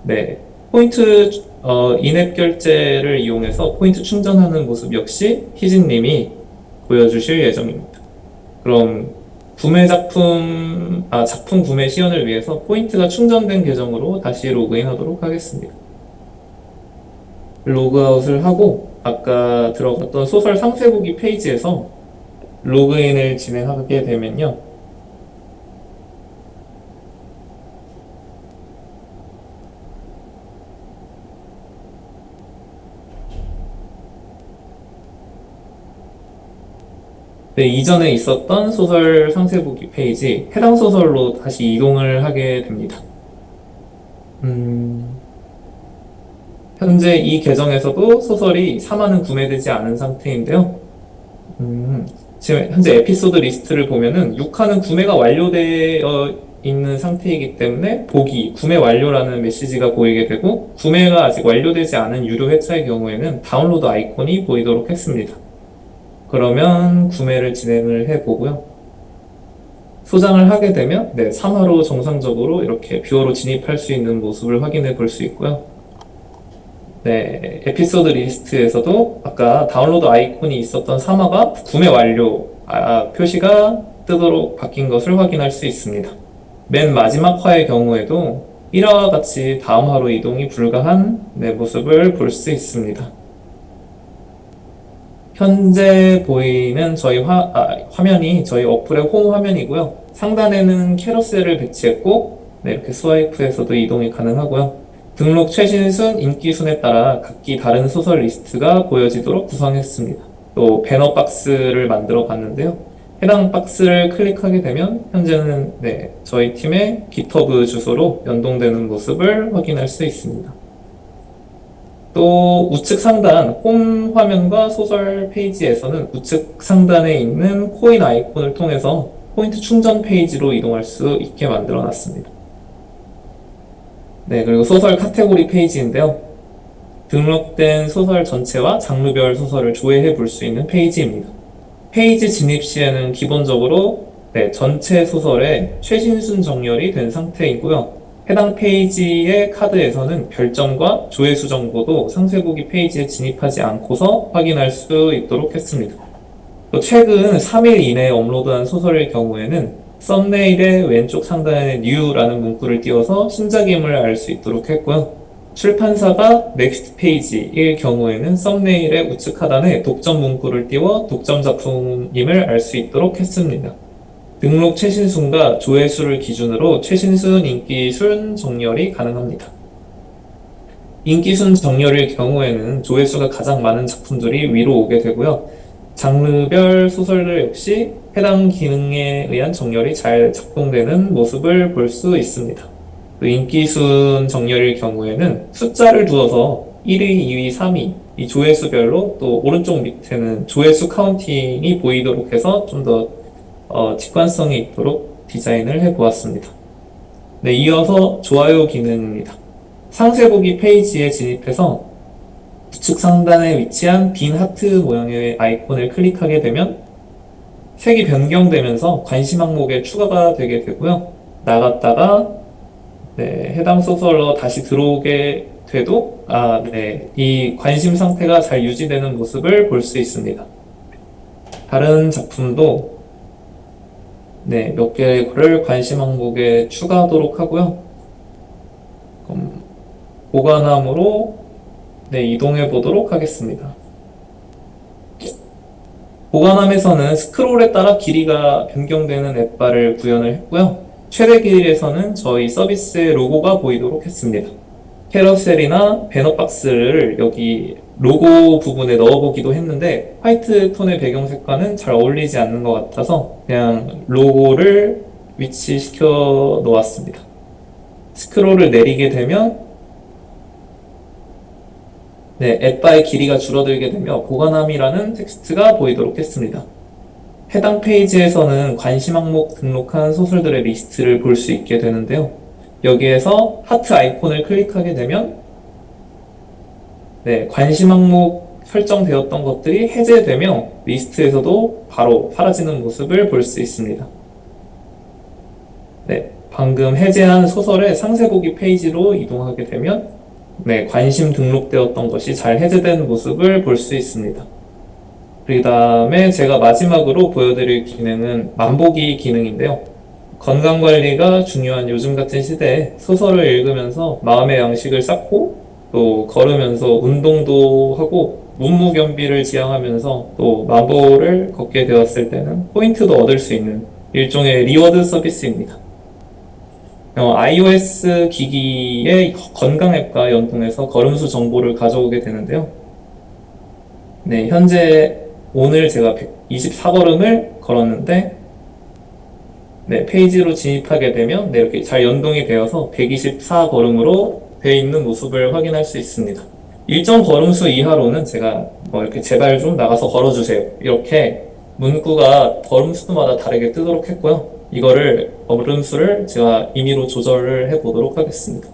네, 포인트 인앱 결제를 이용해서 포인트 충전하는 모습 역시 희진님이 보여주실 예정입니다. 그럼 작품 구매 시연을 위해서 포인트가 충전된 계정으로 다시 로그인하도록 하겠습니다. 로그아웃을 하고 아까 들어갔던 소설 상세 보기 페이지에서 로그인을 진행하게 되면요. 네, 이전에 있었던 소설 상세 보기 페이지, 해당 소설로 다시 이동을 하게 됩니다. 현재 이 계정에서도 소설이 4화는 구매되지 않은 상태인데요. 지금 현재 에피소드 리스트를 보면은 6화는 구매가 완료되어 있는 상태이기 때문에 구매 완료라는 메시지가 보이게 되고, 구매가 아직 완료되지 않은 유료 회차의 경우에는 다운로드 아이콘이 보이도록 했습니다. 그러면 구매를 진행을 해보고요. 소장을 하게 되면 3화로 정상적으로 이렇게 뷰어로 진입할 수 있는 모습을 확인해 볼 수 있고요. 네, 에피소드 리스트에서도 아까 다운로드 아이콘이 있었던 3화가 구매 완료 표시가 뜨도록 바뀐 것을 확인할 수 있습니다. 맨 마지막 화의 경우에도 1화와 같이 다음 화로 이동이 불가한 모습을 볼 수 있습니다. 현재 보이는 저희 화면이 저희 어플의 홈 화면이고요. 상단에는 캐러셀을 배치했고, 이렇게 스와이프에서도 이동이 가능하고요. 등록 최신순, 인기순에 따라 각기 다른 소설 리스트가 보여지도록 구성했습니다. 또 배너 박스를 만들어 봤는데요. 해당 박스를 클릭하게 되면 현재는 저희 팀의 GitHub 주소로 연동되는 모습을 확인할 수 있습니다. 또 우측 상단 홈 화면과 소설 페이지에서는 우측 상단에 있는 코인 아이콘을 통해서 포인트 충전 페이지로 이동할 수 있게 만들어 놨습니다. 그리고 소설 카테고리 페이지인데요. 등록된 소설 전체와 장르별 소설을 조회해 볼 수 있는 페이지입니다. 페이지 진입 시에는 기본적으로 전체 소설의 최신순 정렬이 된 상태이고요. 해당 페이지의 카드에서는 별점과 조회수 정보도 상세 보기 페이지에 진입하지 않고서 확인할 수 있도록 했습니다. 또 최근 3일 이내에 업로드한 소설의 경우에는 썸네일의 왼쪽 상단에 New라는 문구를 띄워서 신작임을 알 수 있도록 했고요. 출판사가 넥스트 페이지일 경우에는 썸네일의 우측 하단에 독점 문구를 띄워 독점 작품임을 알 수 있도록 했습니다. 등록 최신순과 조회수를 기준으로 최신순, 인기순 정렬이 가능합니다. 인기순 정렬일 경우에는 조회수가 가장 많은 작품들이 위로 오게 되고요. 장르별 소설들 역시 해당 기능에 의한 정렬이 잘 작동되는 모습을 볼 수 있습니다. 인기순 정렬일 경우에는 숫자를 두어서 1위, 2위, 3위 이 조회수별로 또 오른쪽 밑에는 조회수 카운팅이 보이도록 해서 좀 더 직관성이 있도록 디자인을 해보았습니다. 이어서 좋아요 기능입니다. 상세 보기 페이지에 진입해서 우측 상단에 위치한 빈 하트 모양의 아이콘을 클릭하게 되면 색이 변경되면서 관심 항목에 추가가 되게 되고요. 나갔다가 해당 소설로 다시 들어오게 돼도 이 관심 상태가 잘 유지되는 모습을 볼 수 있습니다. 다른 작품도 몇 개를 관심 항목에 추가하도록 하고요. 보관함으로 이동해 보도록 하겠습니다. 보관함에서는 스크롤에 따라 길이가 변경되는 앱바를 구현을 했고요. 최대 길이에서는 저희 서비스의 로고가 보이도록 했습니다. 캐러셀이나 배너 박스를 여기 로고 부분에 넣어보기도 했는데 화이트 톤의 배경 색과는 잘 어울리지 않는 것 같아서 그냥 로고를 위치시켜 놓았습니다. 스크롤을 내리게 되면 앱바의 길이가 줄어들게 되며 보관함이라는 텍스트가 보이도록 했습니다. 해당 페이지에서는 관심 항목 등록한 소설들의 리스트를 볼 수 있게 되는데요. 여기에서 하트 아이콘을 클릭하게 되면 관심 항목 설정되었던 것들이 해제되며 리스트에서도 바로 사라지는 모습을 볼 수 있습니다. 방금 해제한 소설의 상세 보기 페이지로 이동하게 되면 관심 등록되었던 것이 잘 해제된 모습을 볼 수 있습니다. 그 다음에 제가 마지막으로 보여드릴 기능은 만보기 기능인데요. 건강관리가 중요한 요즘 같은 시대에 소설을 읽으면서 마음의 양식을 쌓고 또 걸으면서 운동도 하고 문무경비를 지향하면서 또 만보를 걷게 되었을 때는 포인트도 얻을 수 있는 일종의 리워드 서비스입니다. iOS 기기의 건강 앱과 연동해서 걸음수 정보를 가져오게 되는데요. 현재 오늘 제가 124걸음을 걸었는데 페이지로 진입하게 되면 이렇게 잘 연동이 되어서 124걸음으로 되어 있는 모습을 확인할 수 있습니다. 일정 걸음수 이하로는 제가 이렇게 제발 좀 나가서 걸어주세요. 이렇게 문구가 걸음수마다 다르게 뜨도록 했고요. 이거를 걸음수를 제가 임의로 조절을 해 보도록 하겠습니다.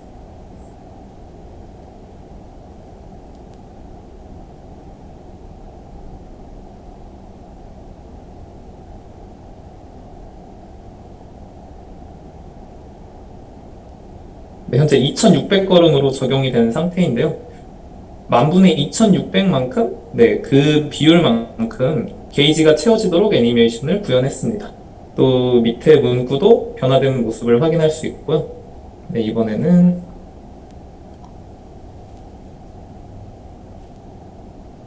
현재 2600걸음으로 적용이 된 상태인데요. 만분의 2600만큼 그 비율만큼 게이지가 채워지도록 애니메이션을 구현했습니다. 또 밑에 문구도 변화된 모습을 확인할 수 있고요. 네, 이번에는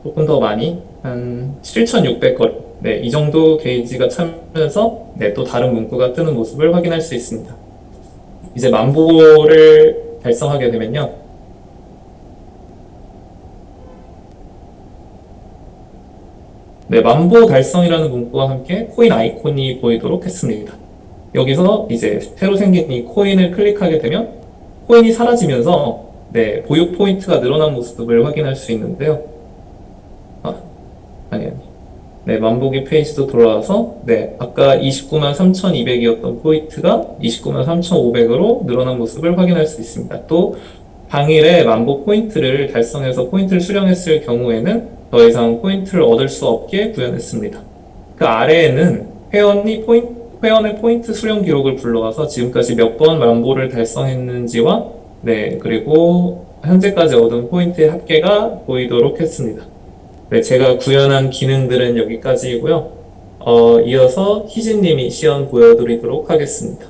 조금 더 많이 한 7,600거리, 네, 이 정도 게이지가 차면서 네, 또 다른 문구가 뜨는 모습을 확인할 수 있습니다. 이제 만보를 달성하게 되면요. 네, 만보 달성이라는 문구와 함께 코인 아이콘이 보이도록 했습니다. 여기서 이제 새로 생긴 이 코인을 클릭하게 되면 코인이 사라지면서 네, 보유 포인트가 늘어난 모습을 확인할 수 있는데요. 아니. 네, 만보기 페이지도 돌아와서 네, 아까 29만 3,200이었던 포인트가 29만 3,500으로 늘어난 모습을 확인할 수 있습니다. 또 당일에 만보 포인트를 달성해서 포인트를 수령했을 경우에는 더 이상 포인트를 얻을 수 없게 구현했습니다. 그 아래에는 회원의 포인트 수령 기록을 불러와서 지금까지 몇 번 만보를 달성했는지와 네, 그리고 현재까지 얻은 포인트의 합계가 보이도록 했습니다. 네, 제가 구현한 기능들은 여기까지이고요. 이어서 희진님이 시연 보여드리도록 하겠습니다.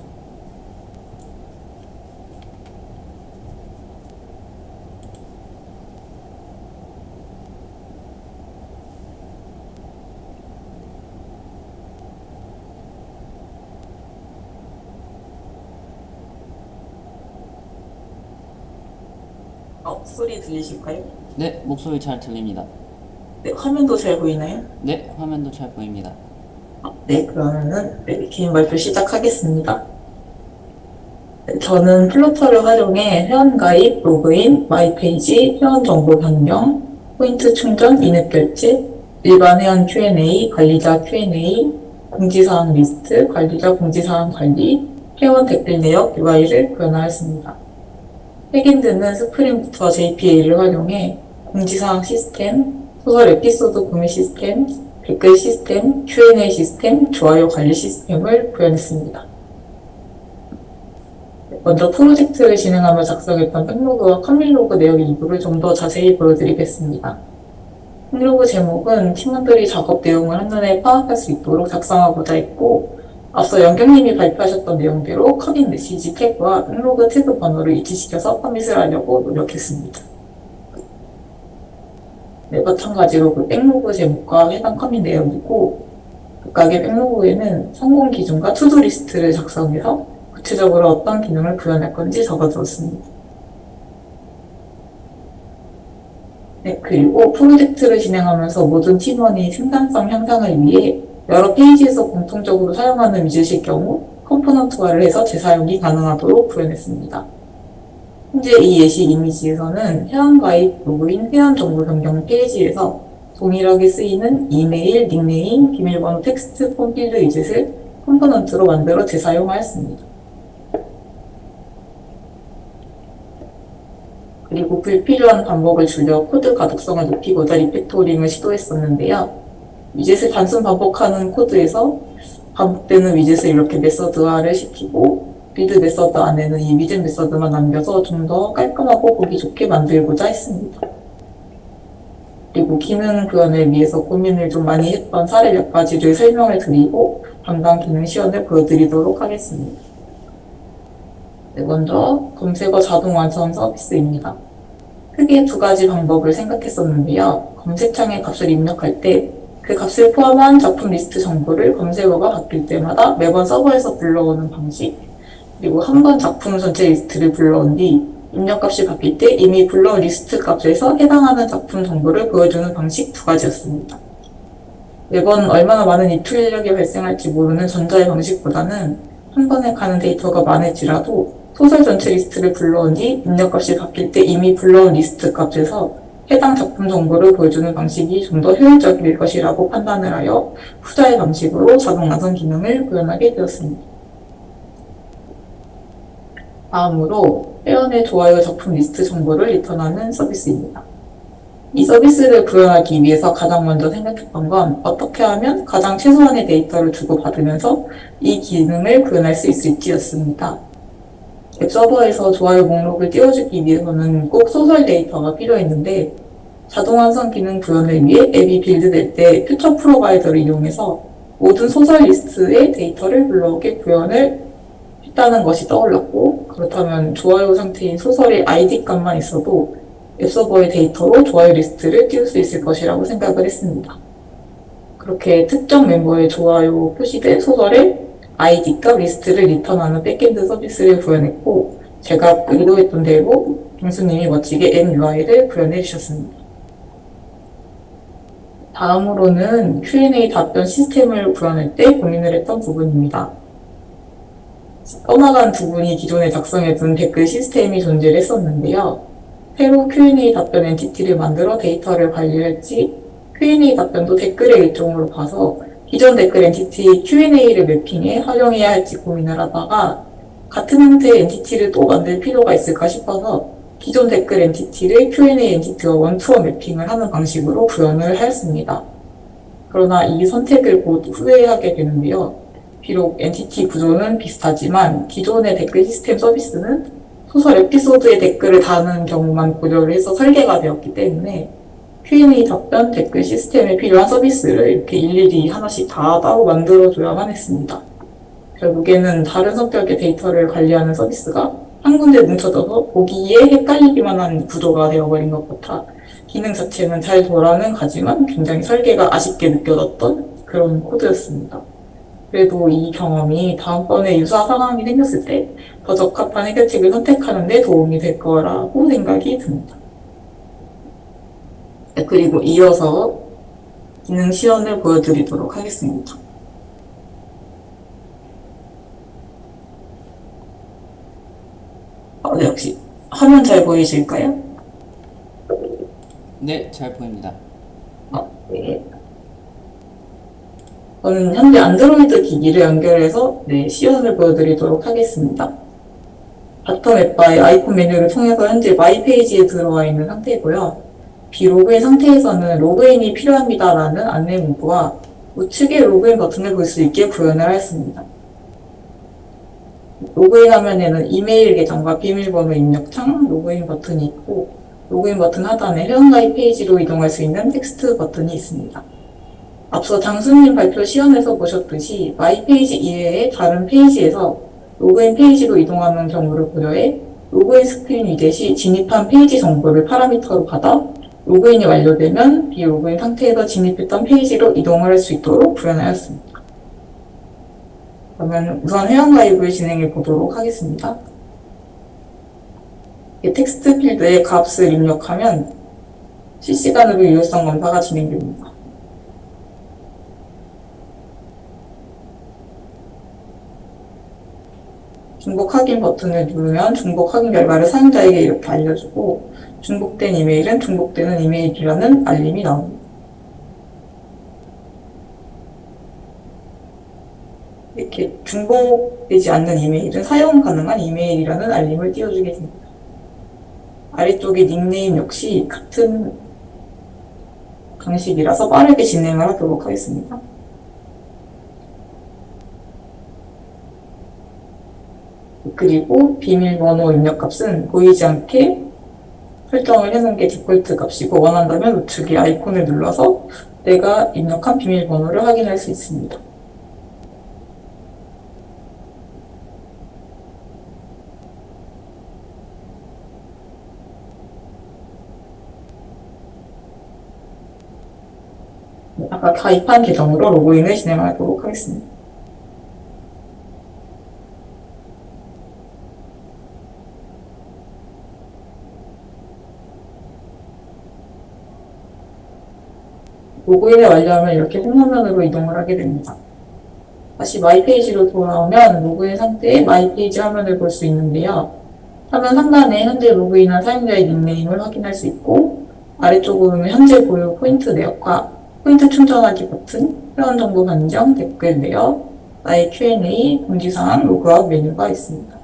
소리 들리실까요? 네, 목소리 잘 들립니다. 네, 화면도 잘 보이나요? 네, 화면도 잘 보입니다. 네, 그러면은 개인 발표 시작하겠습니다. 네, 저는 플로터를 활용해 회원가입, 로그인, 마이페이지, 회원 정보 변경, 포인트 충전, 인앱 결제, 일반 회원 Q&A, 관리자 Q&A, 공지사항 리스트, 관리자 공지사항 관리, 회원 댓글 내역 UI를 구현하였습니다. 백엔드는 스프링부터 JPA를 활용해 공지사항 시스템, 소설 에피소드 구매 시스템, 댓글 시스템, Q&A 시스템, 좋아요 관리 시스템을 구현했습니다. 먼저 프로젝트를 진행하며 작성했던 백로그와 커밋로그 내역의 일부를 좀 더 자세히 보여드리겠습니다. 백로그 제목은 팀원들이 작업 내용을 한눈에 파악할 수 있도록 작성하고자 했고, 앞서 연경님이 발표하셨던 내용대로 커밋 메시지 태그와 백로그 태그 번호를 일치시켜서 커밋을 하려고 노력했습니다. 네, 마찬가지로 그 백로그 제목과 해당 커밋 내용이고, 각각의 백로그에는 성공 기준과 투두 리스트를 작성해서 구체적으로 어떤 기능을 구현할 건지 적어두었습니다. 네, 그리고 프로젝트를 진행하면서 모든 팀원이 생산성 향상을 위해 여러 페이지에서 공통적으로 사용하는 위젯일 경우 컴포넌트화를 해서 재사용이 가능하도록 구현했습니다. 현재 이 예시 이미지에서는 회원가입, 로그인, 회원 정보 변경 페이지에서 동일하게 쓰이는 이메일, 닉네임, 비밀번호 텍스트 폼 필드 위젯을 컴포넌트로 만들어 재사용하였습니다. 그리고 불필요한 반복을 줄여 코드 가독성을 높이고자 리팩토링을 시도했었는데요. 위젯을 단순 반복하는 코드에서 반복되는 위젯을 이렇게 메서드화를 시키고 빌드 메서드 안에는 이 위젯 메서드만 남겨서 좀 더 깔끔하고 보기 좋게 만들고자 했습니다. 그리고 기능 구현을 위해서 고민을 좀 많이 했던 사례 몇 가지를 설명을 드리고 담당 기능 시연을 보여드리도록 하겠습니다. 네, 먼저 검색어 자동 완성 서비스입니다. 크게 두 가지 방법을 생각했었는데요. 검색창에 값을 입력할 때 그 값을 포함한 작품 리스트 정보를 검색어가 바뀔 때마다 매번 서버에서 불러오는 방식, 그리고 한 번 작품 전체 리스트를 불러온 뒤 입력값이 바뀔 때 이미 불러온 리스트 값에서 해당하는 작품 정보를 보여주는 방식 두 가지였습니다. 매번 얼마나 많은 입출 인력이 발생할지 모르는 전자의 방식보다는 한 번에 가는 데이터가 많을지라도 소설 전체 리스트를 불러온 뒤 입력값이 바뀔 때 이미 불러온 리스트 값에서 해당 작품 정보를 보여주는 방식이 좀 더 효율적일 것이라고 판단을 하여 후자의 방식으로 자동 완성 기능을 구현하게 되었습니다. 다음으로 회원의 좋아요 작품 리스트 정보를 리턴하는 서비스입니다. 이 서비스를 구현하기 위해서 가장 먼저 생각했던 건 어떻게 하면 가장 최소한의 데이터를 주고받으면서 이 기능을 구현할 수 있을지였습니다. 웹서버에서 좋아요 목록을 띄워주기 위해서는 꼭 소설 데이터가 필요했는데 자동 완성 기능 구현을 위해 앱이 빌드될 때 퓨처 프로바이더를 이용해서 모든 소설 리스트의 데이터를 불러오게 구현을 했다는 것이 떠올랐고, 그렇다면 좋아요 상태인 소설의 ID 값만 있어도 웹서버의 데이터로 좋아요 리스트를 띄울 수 있을 것이라고 생각을 했습니다. 그렇게 특정 멤버의 좋아요 표시된 소설의 ID 값 리스트를 리턴하는 백엔드 서비스를 구현했고, 제가 의도했던 대로 동수님이 멋지게 MUI를 구현해 주셨습니다. 다음으로는 Q&A 답변 시스템을 구현할 때 고민을 했던 부분입니다. 떠나간 두 분이 기존에 작성해둔 댓글 시스템이 존재를 했었는데요. 새로 Q&A 답변 엔티티를 만들어 데이터를 관리할지 Q&A 답변도 댓글의 일종으로 봐서 기존 댓글 엔티티 Q&A를 매핑해 활용해야 할지 고민을 하다가 같은 형태의 엔티티를 또 만들 필요가 있을까 싶어서 기존 댓글 엔티티를 Q&A 엔티티와 원투어 매핑을 하는 방식으로 구현을 하였습니다. 그러나 이 선택을 곧 후회하게 되는데요. 비록 엔티티 구조는 비슷하지만 기존의 댓글 시스템 서비스는 소설 에피소드의 댓글을 다는 경우만 고려를 해서 설계가 되었기 때문에 Q&A 답변 댓글 시스템에 필요한 서비스를 이렇게 일일이 하나씩 다 따로 만들어줘야만 했습니다. 결국에는 다른 성격의 데이터를 관리하는 서비스가 한 군데 뭉쳐져서 보기에 헷갈리기만 한 구조가 되어버린 것 같아 기능 자체는 잘 돌아는 가지만 굉장히 설계가 아쉽게 느껴졌던 그런 코드였습니다. 그래도 이 경험이 다음번에 유사한 상황이 생겼을 때 더 적합한 해결책을 선택하는 데 도움이 될 거라고 생각이 듭니다. 그리고 이어서 기능 시연을 보여드리도록 하겠습니다. 네, 혹시 화면 잘 보이실까요? 네, 잘 보입니다. 네. 저는 현재 안드로이드 기기를 연결해서 시연을 보여드리도록 하겠습니다. 바텀 앱바의 아이콘 메뉴를 통해서 현재 마이 페이지에 들어와 있는 상태고요. 비로그인 상태에서는 로그인이 필요합니다라는 안내 문구와 우측에 로그인 버튼을 볼 수 있게 구현을 하였습니다. 로그인 화면에는 이메일 계정과 비밀번호 입력창, 로그인 버튼이 있고 로그인 버튼 하단에 회원가입 페이지로 이동할 수 있는 텍스트 버튼이 있습니다. 앞서 장수님 발표 시연에서 보셨듯이 마이 페이지 이외의 다른 페이지에서 로그인 페이지로 이동하는 경우를 고려해 로그인 스크린 위젯 시 진입한 페이지 정보를 파라미터로 받아 로그인이 완료되면 비로그인 상태에서 진입했던 페이지로 이동을 할 수 있도록 구현하였습니다. 그러면 우선 회원가입을 진행해 보도록 하겠습니다. 텍스트 필드에 값을 입력하면 실시간으로 유효성 검사가 진행됩니다. 중복 확인 버튼을 누르면 중복 확인 결과를 사용자에게 이렇게 알려주고 중복된 이메일은 중복되는 이메일이라는 알림이 나옵니다. 이렇게 중복되지 않는 이메일은 사용 가능한 이메일이라는 알림을 띄워주게 됩니다. 아래쪽의 닉네임 역시 같은 방식이라서 빠르게 진행을 하도록 하겠습니다. 그리고 비밀번호 입력값은 보이지 않게 설정을 해놓은 게 디폴트 값이고 원한다면 우측에 아이콘을 눌러서 내가 입력한 비밀번호를 확인할 수 있습니다. 아까 가입한 계정으로 로그인을 진행하도록 하겠습니다. 로그인을 완료하면 이렇게 홈화면으로 이동을 하게 됩니다. 다시 마이 페이지로 돌아오면 로그인 상태의 마이 페이지 화면을 볼 수 있는데요. 화면 상단에 현재 로그인한 사용자의 닉네임을 확인할 수 있고 아래쪽으로는 현재 보유 포인트 내역과 포인트 충전하기 버튼, 회원 정보 변경, 댓글 내역, 나의 Q&A, 공지사항, 로그아웃 메뉴가 있습니다.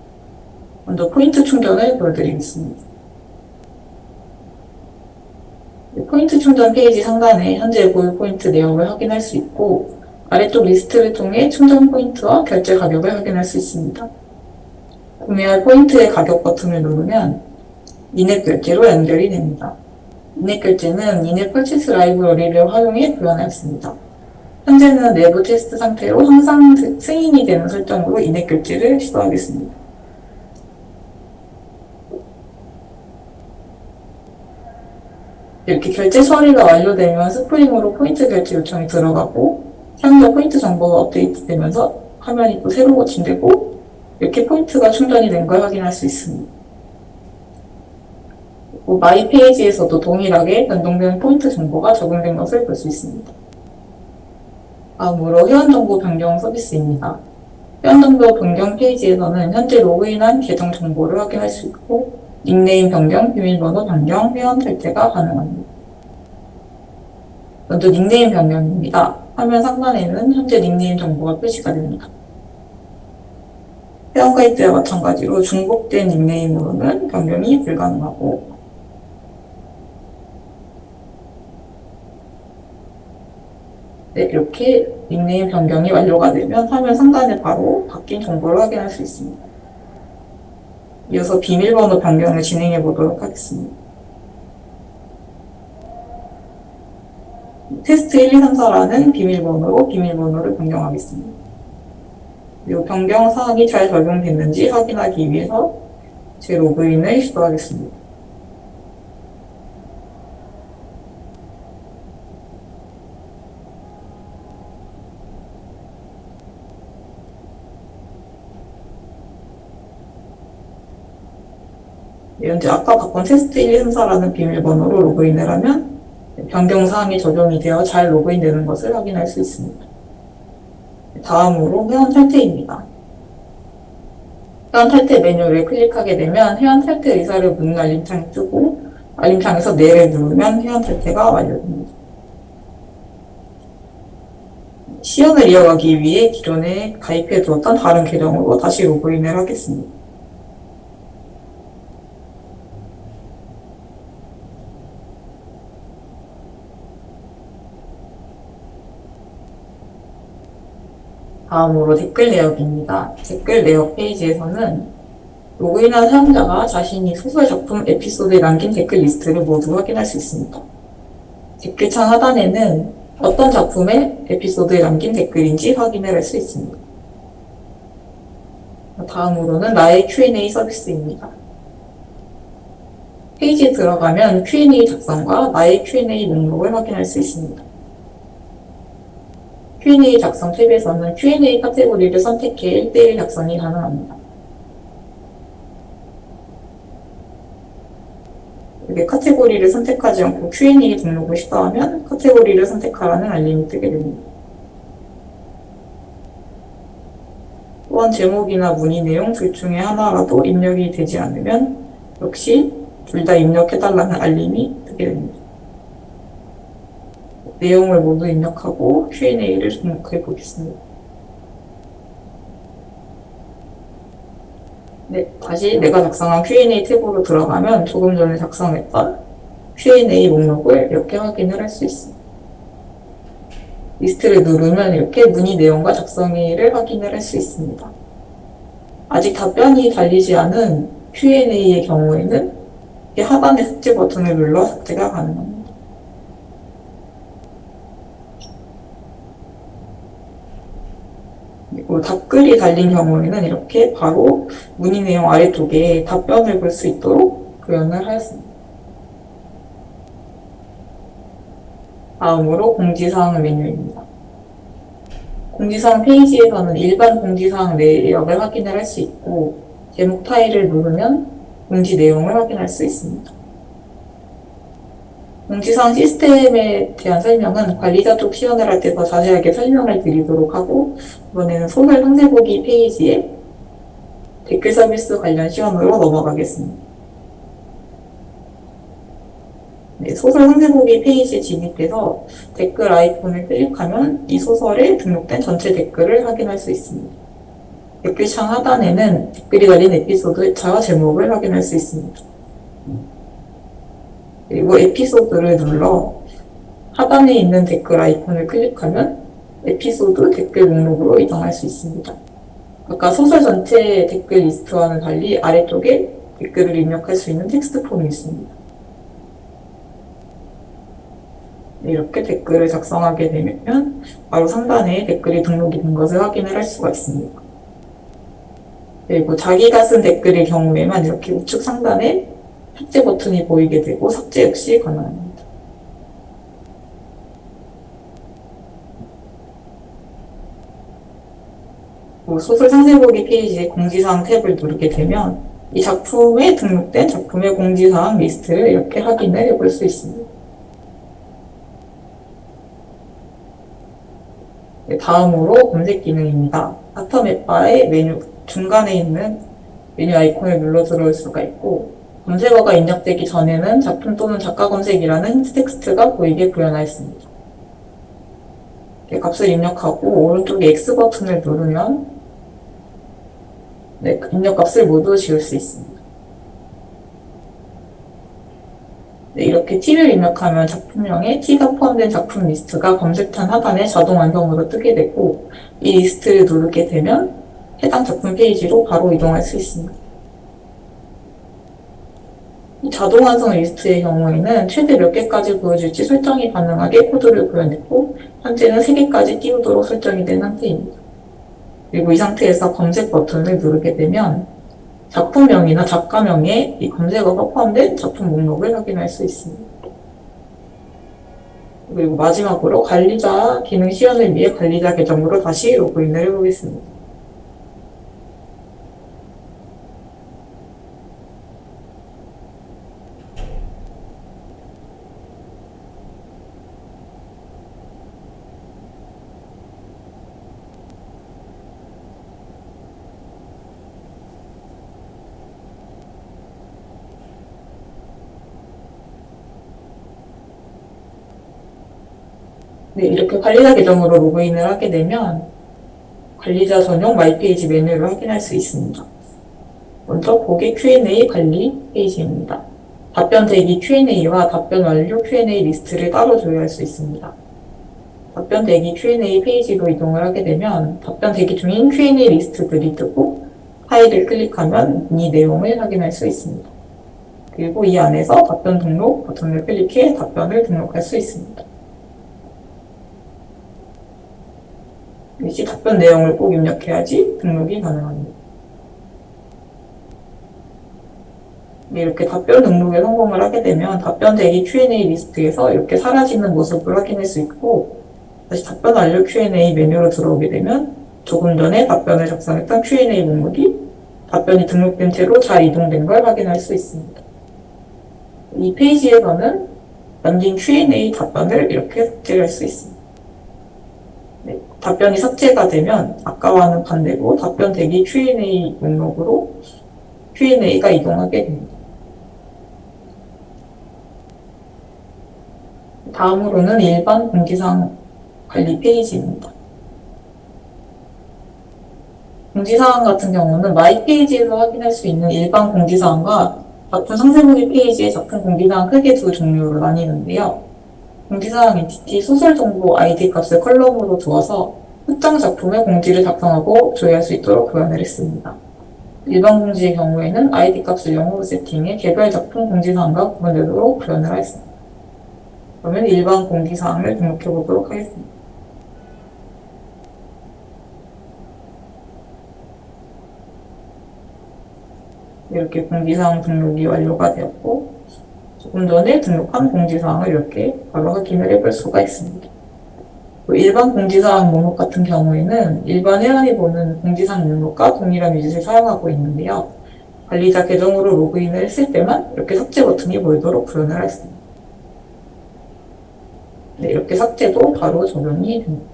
먼저 포인트 충전을 보여드리겠습니다. 포인트 충전 페이지 상단에 현재 보유 포인트 내역을 확인할 수 있고 아래쪽 리스트를 통해 충전 포인트와 결제 가격을 확인할 수 있습니다. 구매할 포인트의 가격 버튼을 누르면 인앱 결제로 연결이 됩니다. 인앱 결제는 인앱 퍼치스 라이브러리를 활용해 구현하였습니다. 현재는 내부 테스트 상태로 항상 승인이 되는 설정으로 인앱 결제를 시도하겠습니다. 이렇게 결제 처리가 완료되면 스프링으로 포인트 결제 요청이 들어가고 사용자 포인트 정보가 업데이트되면서 화면이 또 새로 고침되고 이렇게 포인트가 충전이 된 걸 확인할 수 있습니다. 그리고 마이 페이지에서도 동일하게 변동되는 포인트 정보가 적용된 것을 볼 수 있습니다. 다음으로 회원정보 변경 서비스입니다. 회원정보 변경 페이지에서는 현재 로그인한 계정 정보를 확인할 수 있고 닉네임 변경, 비밀번호 변경, 회원 탈퇴가 가능합니다. 먼저 닉네임 변경입니다. 화면 상단에는 현재 닉네임 정보가 표시가 됩니다. 회원 가입 때와 마찬가지로 중복된 닉네임으로는 변경이 불가능하고 네, 이렇게 닉네임 변경이 완료가 되면 화면 상단에 바로 바뀐 정보를 확인할 수 있습니다. 이어서 비밀번호 변경을 진행해 보도록 하겠습니다. 테스트 1234라는 비밀번호로 비밀번호를 변경하겠습니다. 그리고 변경 사항이 잘 적용됐는지 확인하기 위해서 재로그인을 시도하겠습니다. 현재 아까 바꾼 테스트 1234라는 비밀번호로 로그인을 하면 변경 사항이 적용이 되어 잘 로그인되는 것을 확인할 수 있습니다. 다음으로 회원 탈퇴입니다. 회원 탈퇴 메뉴를 클릭하게 되면 회원 탈퇴 의사를 묻는 알림창이 뜨고 알림창에서 네를 누르면 회원 탈퇴가 완료됩니다. 시연을 이어가기 위해 기존에 가입해 두었던 다른 계정으로 다시 로그인을 하겠습니다. 다음으로 댓글 내역입니다. 댓글 내역 페이지에서는 로그인한 사용자가 자신이 소설 작품 에피소드에 남긴 댓글 리스트를 모두 확인할 수 있습니다. 댓글창 하단에는 어떤 작품의 에피소드에 남긴 댓글인지 확인을 할 수 있습니다. 다음으로는 나의 Q&A 서비스입니다. 페이지에 들어가면 Q&A 작성과 나의 Q&A 목록을 확인할 수 있습니다. Q&A 작성 탭에서는 Q&A 카테고리를 선택해 1대1 작성이 가능합니다. 이렇게 카테고리를 선택하지 않고 Q&A 등록을 시도하면 카테고리를 선택하라는 알림이 뜨게 됩니다. 또한 제목이나 문의 내용 둘 중에 하나라도 입력이 되지 않으면 역시 둘 다 입력해달라는 알림이 뜨게 됩니다. 내용을 모두 입력하고 Q&A를 등록해 보겠습니다. 네, 다시 내가 작성한 Q&A 탭으로 들어가면 조금 전에 작성했던 Q&A 목록을 이렇게 확인을 할 수 있습니다. 리스트를 누르면 이렇게 문의 내용과 작성일을 확인을 할 수 있습니다. 아직 답변이 달리지 않은 Q&A의 경우에는 하단의 삭제 버튼을 눌러 삭제가 가능합니다. 그리고 답글이 달린 경우에는 이렇게 바로 문의 내용 아래쪽에 답변을 볼 수 있도록 구현을 하였습니다. 다음으로 공지사항 메뉴입니다. 공지사항 페이지에서는 일반 공지사항 내역을 확인을 할 수 있고 제목 타일을 누르면 공지 내용을 확인할 수 있습니다. 공지사항 시스템에 대한 설명은 관리자 쪽 시연을 할 때 더 자세하게 설명을 드리도록 하고 이번에는 소설 상세보기 페이지에 댓글 서비스 관련 시연으로 넘어가겠습니다. 네, 소설 상세보기 페이지에 진입해서 댓글 아이콘을 클릭하면 이 소설에 등록된 전체 댓글을 확인할 수 있습니다. 댓글창 하단에는 댓글이 달린 에피소드와 제목을 확인할 수 있습니다. 그리고 에피소드를 눌러 하단에 있는 댓글 아이콘을 클릭하면 에피소드 댓글 목록으로 이동할 수 있습니다. 아까 소설 전체 댓글 리스트와는 달리 아래쪽에 댓글을 입력할 수 있는 텍스트 폼이 있습니다. 이렇게 댓글을 작성하게 되면 바로 상단에 댓글이 등록이 된 것을 확인을 할 수가 있습니다. 그리고 자기가 쓴 댓글의 경우에만 이렇게 우측 상단에 삭제 버튼이 보이게 되고 삭제 역시 가능합니다. 소설 상세보기 페이지의 공지사항 탭을 누르게 되면 이 작품에 등록된 작품의 공지사항 리스트를 이렇게 확인을 해볼 수 있습니다. 다음으로 검색 기능입니다. 다텀 앱바의 메뉴 중간에 있는 메뉴 아이콘을 눌러 들어올 수가 있고 검색어가 입력되기 전에는 작품 또는 작가 검색이라는 텍스트가 보이게 구현하여 있습니다. 값을 입력하고 오른쪽에 X 버튼을 누르면 입력값을 모두 지울 수 있습니다. 이렇게 T를 입력하면 작품명에 T가 포함된 작품 리스트가 검색창 하단에 자동 완성으로 뜨게 되고 이 리스트를 누르게 되면 해당 작품 페이지로 바로 이동할 수 있습니다. 이 자동 완성 리스트의 경우에는 최대 몇 개까지 보여줄지 설정이 가능하게 코드를 구현했고 현재는 3개까지 띄우도록 설정이 된 상태입니다. 그리고 이 상태에서 검색 버튼을 누르게 되면 작품명이나 작가명에 이 검색어가 포함된 작품 목록을 확인할 수 있습니다. 그리고 마지막으로 관리자 기능 시연을 위해 관리자 계정으로 다시 로그인을 해보겠습니다. 이렇게 관리자 계정으로 로그인을 하게 되면 관리자 전용 마이페이지 메뉴를 확인할 수 있습니다. 먼저 고객 Q&A 관리 페이지입니다. 답변 대기 Q&A와 답변 완료 Q&A 리스트를 따로 조회할 수 있습니다. 답변 대기 Q&A 페이지로 이동을 하게 되면 답변 대기 중인 Q&A 리스트들이 뜨고 파일을 클릭하면 이 내용을 확인할 수 있습니다. 그리고 이 안에서 답변 등록 버튼을 클릭해 답변을 등록할 수 있습니다. 이 답변 내용을 꼭 입력해야지 등록이 가능합니다. 이렇게 답변 등록에 성공을 하게 되면 답변 대기 Q&A 리스트에서 이렇게 사라지는 모습을 확인할 수 있고 다시 답변 완료 Q&A 메뉴로 들어오게 되면 조금 전에 답변을 작성했던 Q&A 목록이 답변이 등록된 채로 잘 이동된 걸 확인할 수 있습니다. 이 페이지에서는 남긴 Q&A 답변을 이렇게 삭제할 수 있습니다. 답변이 삭제가 되면 아까와는 반대로 답변 대기 Q&A 목록으로 Q&A가 이동하게 됩니다. 다음으로는 일반 공지사항 관리 페이지입니다. 공지사항 같은 경우는 마이 페이지에서 확인할 수 있는 일반 공지사항과 작품 상세보기 페이지의 작품 공지사항 크게 두 종류로 나뉘는데요. 공지사항 엔티티 소설 정보 아이디 값을 컬럼으로 두어서 특정 작품의 공지를 작성하고 조회할 수 있도록 구현을 했습니다. 일반 공지의 경우에는 아이디 값을 0으로 세팅해 개별 작품 공지사항과 구분되도록 구현을 하였습니다. 그러면 일반 공지사항을 등록해 보도록 하겠습니다. 이렇게 공지사항 등록이 완료가 되었고 조금 전에 등록한 공지사항을 이렇게 바로 확인을 해볼 수가 있습니다. 일반 공지사항 목록 같은 경우에는 일반 회원이 보는 공지사항 목록과 동일한 위젯을 사용하고 있는데요. 관리자 계정으로 로그인을 했을 때만 이렇게 삭제 버튼이 보이도록 구현을 했습니다. 이렇게 삭제도 바로 적용이 됩니다.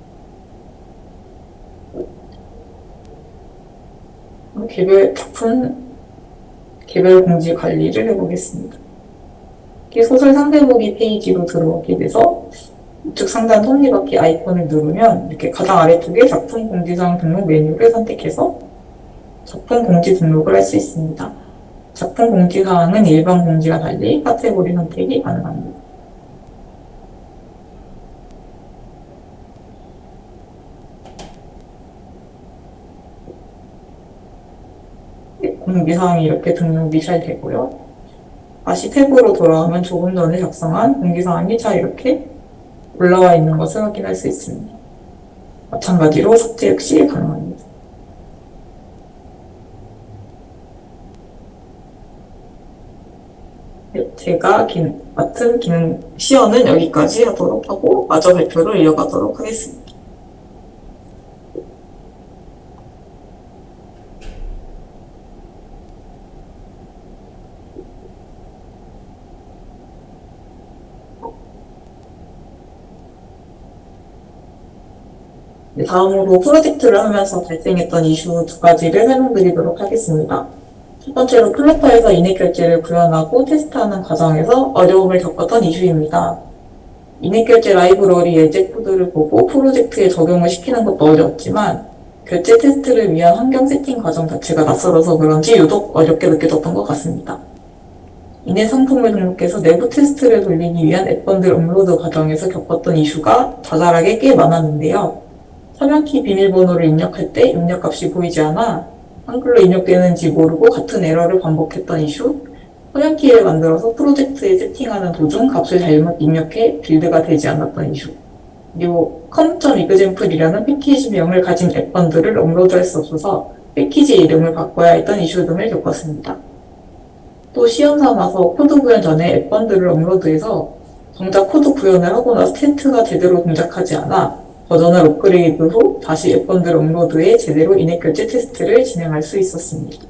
개별 작품 개별 공지 관리를 해보겠습니다. 소설 상세보기 페이지로 들어오게 돼서 우측 상단 톱니바퀴 아이콘을 누르면 이렇게 가장 아래쪽에 작품 공지사항 등록 메뉴를 선택해서 작품 공지 등록을 할 수 있습니다. 작품 공지사항은 일반 공지와 달리 카테고리 선택이 가능합니다. 공지사항이 이렇게 등록이 잘 되고요. 다시 탭으로 돌아오면 조금 전에 작성한 공지사항이 잘 이렇게 올라와 있는 것을 확인할 수 있습니다. 마찬가지로 삭제 역시 가능합니다. 네, 제가 맡은 기능 시연은 여기까지 하도록 하고 마저 발표를 이어가도록 하겠습니다. 네, 다음으로 프로젝트를 하면서 발생했던 이슈 두 가지를 설명드리도록 하겠습니다. 첫 번째로 플로터에서 인액 결제를 구현하고 테스트하는 과정에서 어려움을 겪었던 이슈입니다. 인액 결제 라이브러리 예제 코드를 보고 프로젝트에 적용을 시키는 것도 어려웠지만 결제 테스트를 위한 환경 세팅 과정 자체가 낯설어서 그런지 유독 어렵게 느껴졌던 것 같습니다. 인액 상품을 등록해서 내부 테스트를 돌리기 위한 앱 번들 업로드 과정에서 겪었던 이슈가 자잘하게 꽤 많았는데요. 서명키 비밀번호를 입력할 때 입력값이 보이지 않아 한글로 입력되는지 모르고 같은 에러를 반복했던 이슈, 서명키를 만들어서 프로젝트에 세팅하는 도중 값을 잘못 입력해 빌드가 되지 않았던 이슈, 그리고 com.example 이라는 패키지명을 가진 앱 번들을 업로드할 수 없어서 패키지 이름을 바꿔야 했던 이슈 등을 겪었습니다. 또 시험 삼아서 코드 구현 전에 앱 번들을 업로드해서 정작 코드 구현을 하고 나서 테스트가 제대로 동작하지 않아 버전을 업그레이드 후 다시 앱 번들 업로드해 제대로 인액 결제 테스트를 진행할 수 있었습니다.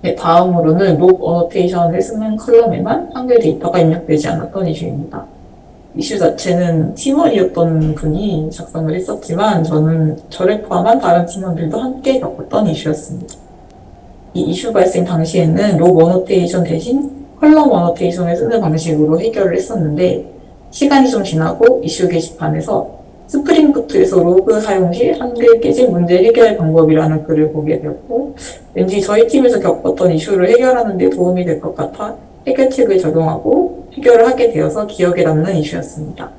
네, 다음으로는 록 어노테이션을 쓰는 컬럼에만 한글 데이터가 입력되지 않았던 이슈입니다. 이슈 자체는 팀원이었던 분이 작성을 했었지만 저를 포함한 다른 팀원들도 함께 겪었던 이슈였습니다. 이 이슈 발생 당시에는 록 어노테이션 대신 컬럼 어노테이션을 쓰는 방식으로 해결을 했었는데 시간이 좀 지나고 이슈 게시판에서 스프링부트에서 로그 사용 시 한글 깨진 문제 해결 방법이라는 글을 보게 되었고 왠지 저희 팀에서 겪었던 이슈를 해결하는 데 도움이 될 것 같아 해결책을 적용하고 해결을 하게 되어서 기억에 남는 이슈였습니다.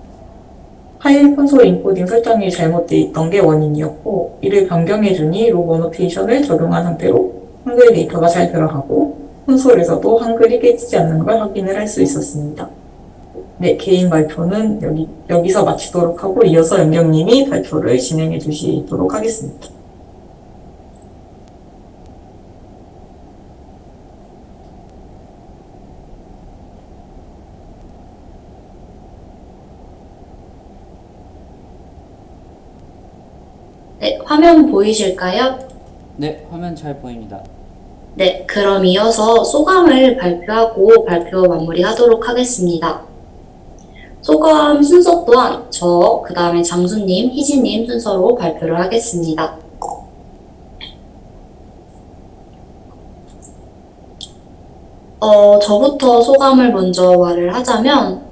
파일 콘솔 인코딩 설정이 잘못되어 있던 게 원인이었고 이를 변경해주니 록 어노테이션을 적용한 상태로 한글 데이터가 잘 들어가고 콘솔에서도 한글이 깨지지 않는 걸 확인을 할 수 있었습니다. 네, 개인 발표는 여기서 마치도록 하고 이어서 영경님이 발표를 진행해 주시도록 하겠습니다. 네, 화면 보이실까요? 네, 화면 잘 보입니다. 네, 그럼 이어서 소감을 발표하고 발표 마무리하도록 하겠습니다. 소감 순서 또한 그 다음에 장수님, 희진님 순서로 발표를 하겠습니다. 저부터 소감을 먼저 말을 하자면,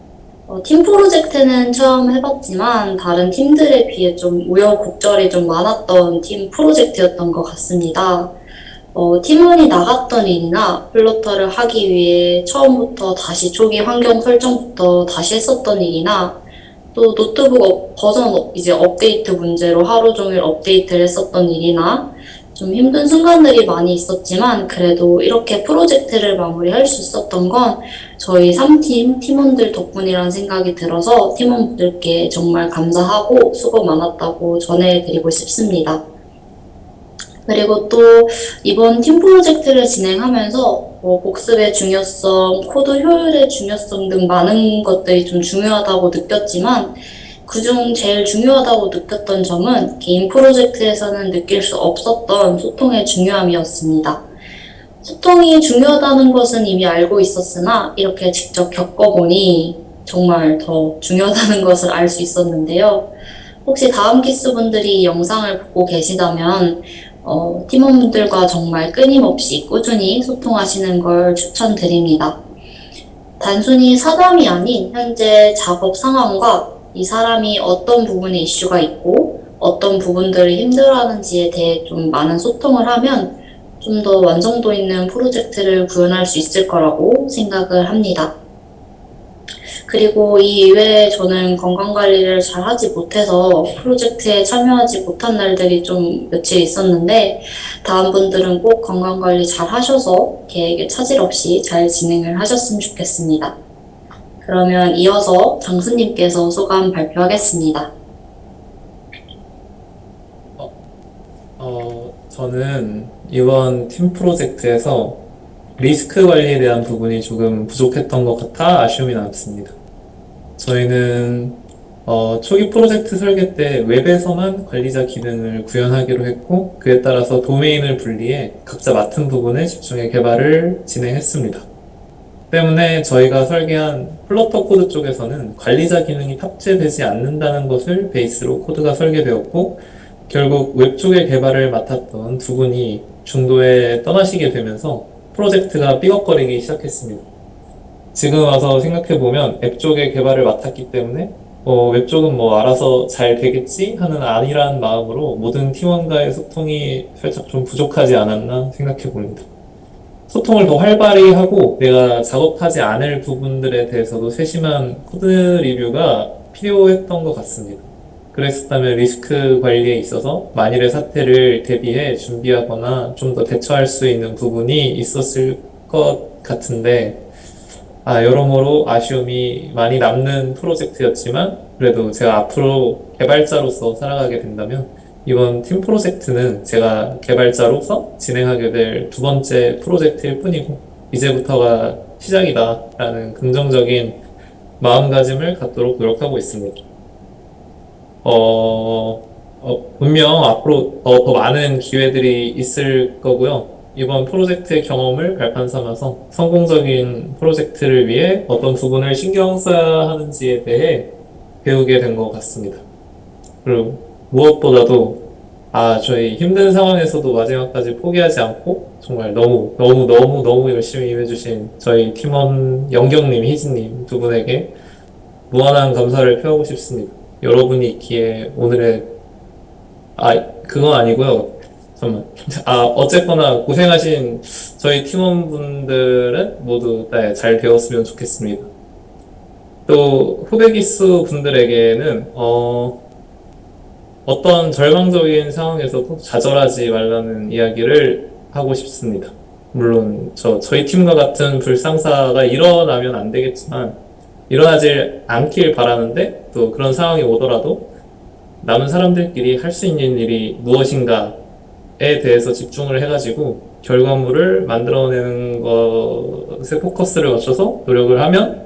팀 프로젝트는 처음 해봤지만 다른 팀들에 비해 좀 우여곡절이 좀 많았던 팀 프로젝트였던 것 같습니다. 팀원이 나갔던 일이나 플로터를 하기 위해 처음부터 다시 초기 환경 설정부터 다시 했었던 일이나 또 노트북 버전 이제 업데이트 문제로 하루 종일 업데이트를 했었던 일이나 좀 힘든 순간들이 많이 있었지만 그래도 이렇게 프로젝트를 마무리할 수 있었던 건 저희 3팀 팀원들 덕분이라는 생각이 들어서 팀원분들께 정말 감사하고 수고 많았다고 전해드리고 싶습니다. 그리고 또 이번 팀 프로젝트를 진행하면서 복습의 중요성, 코드 효율의 중요성 등 많은 것들이 좀 중요하다고 느꼈지만 그중 제일 중요하다고 느꼈던 점은 개인 프로젝트에서는 느낄 수 없었던 소통의 중요함이었습니다. 소통이 중요하다는 것은 이미 알고 있었으나 이렇게 직접 겪어보니 정말 더 중요하다는 것을 알 수 있었는데요. 혹시 다음 기스 분들이 이 영상을 보고 계시다면 팀원분들과 정말 끊임없이 꾸준히 소통하시는 걸 추천드립니다. 단순히 사담이 아닌 현재 작업 상황과 이 사람이 어떤 부분에 이슈가 있고 어떤 부분들을 힘들어하는지에 대해 좀 많은 소통을 하면 좀 더 완성도 있는 프로젝트를 구현할 수 있을 거라고 생각을 합니다. 그리고 이 이외에 저는 건강관리를 잘 하지 못해서 프로젝트에 참여하지 못한 날들이 좀 며칠 있었는데 다음 분들은 꼭 건강관리 잘 하셔서 계획에 차질 없이 잘 진행을 하셨으면 좋겠습니다. 그러면 이어서 장수님께서 소감 발표하겠습니다. 저는 이번 팀 프로젝트에서 리스크 관리에 대한 부분이 조금 부족했던 것 같아 아쉬움이 남습니다. 저희는 초기 프로젝트 설계 때 웹에서만 관리자 기능을 구현하기로 했고, 그에 따라서 도메인을 분리해 각자 맡은 부분에 집중해 개발을 진행했습니다. 때문에 저희가 설계한 플러터 코드 쪽에서는 관리자 기능이 탑재되지 않는다는 것을 베이스로 코드가 설계되었고, 결국 웹 쪽의 개발을 맡았던 두 분이 중도에 떠나시게 되면서 프로젝트가 삐걱거리기 시작했습니다. 지금 와서 생각해보면 앱 쪽의 개발을 맡았기 때문에 웹 쪽은 뭐 알아서 잘 되겠지 하는 안일한 마음으로 모든 팀원과의 소통이 살짝 좀 부족하지 않았나 생각해봅니다. 소통을 더 활발히 하고 내가 작업하지 않을 부분들에 대해서도 세심한 코드 리뷰가 필요했던 것 같습니다. 그랬었다면 리스크 관리에 있어서 만일의 사태를 대비해 준비하거나 좀 더 대처할 수 있는 부분이 있었을 것 같은데, 여러모로 아쉬움이 많이 남는 프로젝트였지만, 그래도 제가 앞으로 개발자로서 살아가게 된다면, 이번 팀 프로젝트는 제가 개발자로서 진행하게 될 두 번째 프로젝트일 뿐이고, 이제부터가 시작이다라는 긍정적인 마음가짐을 갖도록 노력하고 있습니다. 분명 앞으로 더 많은 기회들이 있을 거고요. 이번 프로젝트의 경험을 발판 삼아서 성공적인 프로젝트를 위해 어떤 부분을 신경 써야 하는지에 대해 배우게 된 것 같습니다. 그리고 무엇보다도 저희 힘든 상황에서도 마지막까지 포기하지 않고 정말 너무 열심히 해주신 저희 팀원 영경님, 희진님 두 분에게 무한한 감사를 표하고 싶습니다. 여러분이 있기에 오늘의 그건 아니고요. 잠깐만. 어쨌거나 고생하신 저희 팀원분들은 모두 잘 되었으면 좋겠습니다. 또 후배 기수 분들에게는 어떤 절망적인 상황에서도 좌절하지 말라는 이야기를 하고 싶습니다. 물론 저희 팀과 같은 불상사가 일어나면 안 되겠지만 일어나질 않길 바라는데, 또 그런 상황이 오더라도 남은 사람들끼리 할 수 있는 일이 무엇인가에 대해서 집중을 해가지고 결과물을 만들어내는 것에 포커스를 맞춰서 노력을 하면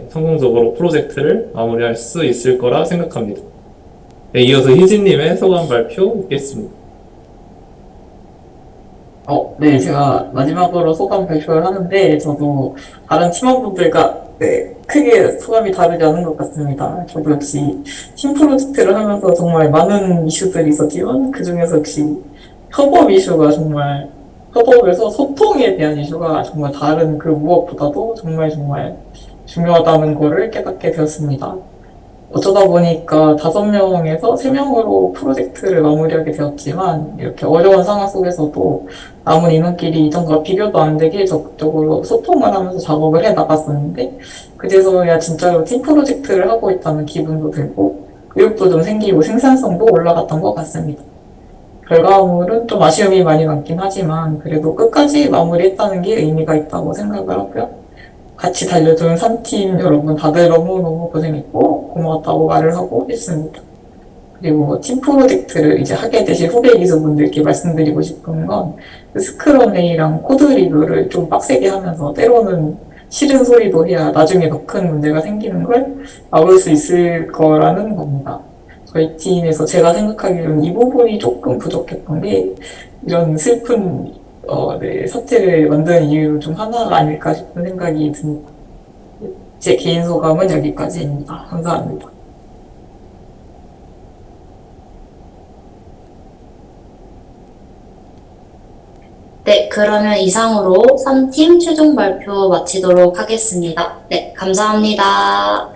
성공적으로 프로젝트를 마무리할 수 있을 거라 생각합니다. 이어서 희진님의 소감 발표 있겠습니다. 네, 제가 마지막으로 소감 발표를 하는데, 저도 다른 팀원분들과 크게 소감이 다르지 않은 것 같습니다. 저도 역시 팀 프로젝트를 하면서 정말 많은 이슈들이 있었지만, 그 중에서 역시 협업 이슈가 정말, 협업에서 소통에 대한 이슈가 정말 다른 그 무엇보다도 정말 중요하다는 거를 깨닫게 되었습니다. 어쩌다 보니까 5명에서 3명으로 프로젝트를 마무리하게 되었지만, 이렇게 어려운 상황 속에서도 남은 인원끼리 이전과 비교도 안 되게 적극적으로 소통을 하면서 작업을 해 나갔었는데, 그제서야 진짜로 팀 프로젝트를 하고 있다는 기분도 들고, 의욕도 좀 생기고 생산성도 올라갔던 것 같습니다. 결과물은 좀 아쉬움이 많이 남긴 하지만, 그래도 끝까지 마무리했다는 게 의미가 있다고 생각을 하고요. 같이 달려준 3팀 여러분 다들 너무너무 고생했고 고마웠다고 말을 하고 있습니다. 그리고 팀 프로젝트를 이제 하게 되실 후배 기수분들께 말씀드리고 싶은 건, 스크럼이랑 코드 리뷰를 좀 빡세게 하면서 때로는 싫은 소리도 해야 나중에 더 큰 문제가 생기는 걸 막을 수 있을 거라는 겁니다. 저희 팀에서 제가 생각하기로는 이 부분이 조금 부족했던 게, 이런 슬픈 사태를 만드는 이유 중 하나가 아닐까 싶은 생각이 듭니다. 제 개인 소감은 여기까지입니다. 감사합니다. 네, 그러면 이상으로 3팀 최종 발표 마치도록 하겠습니다. 네, 감사합니다.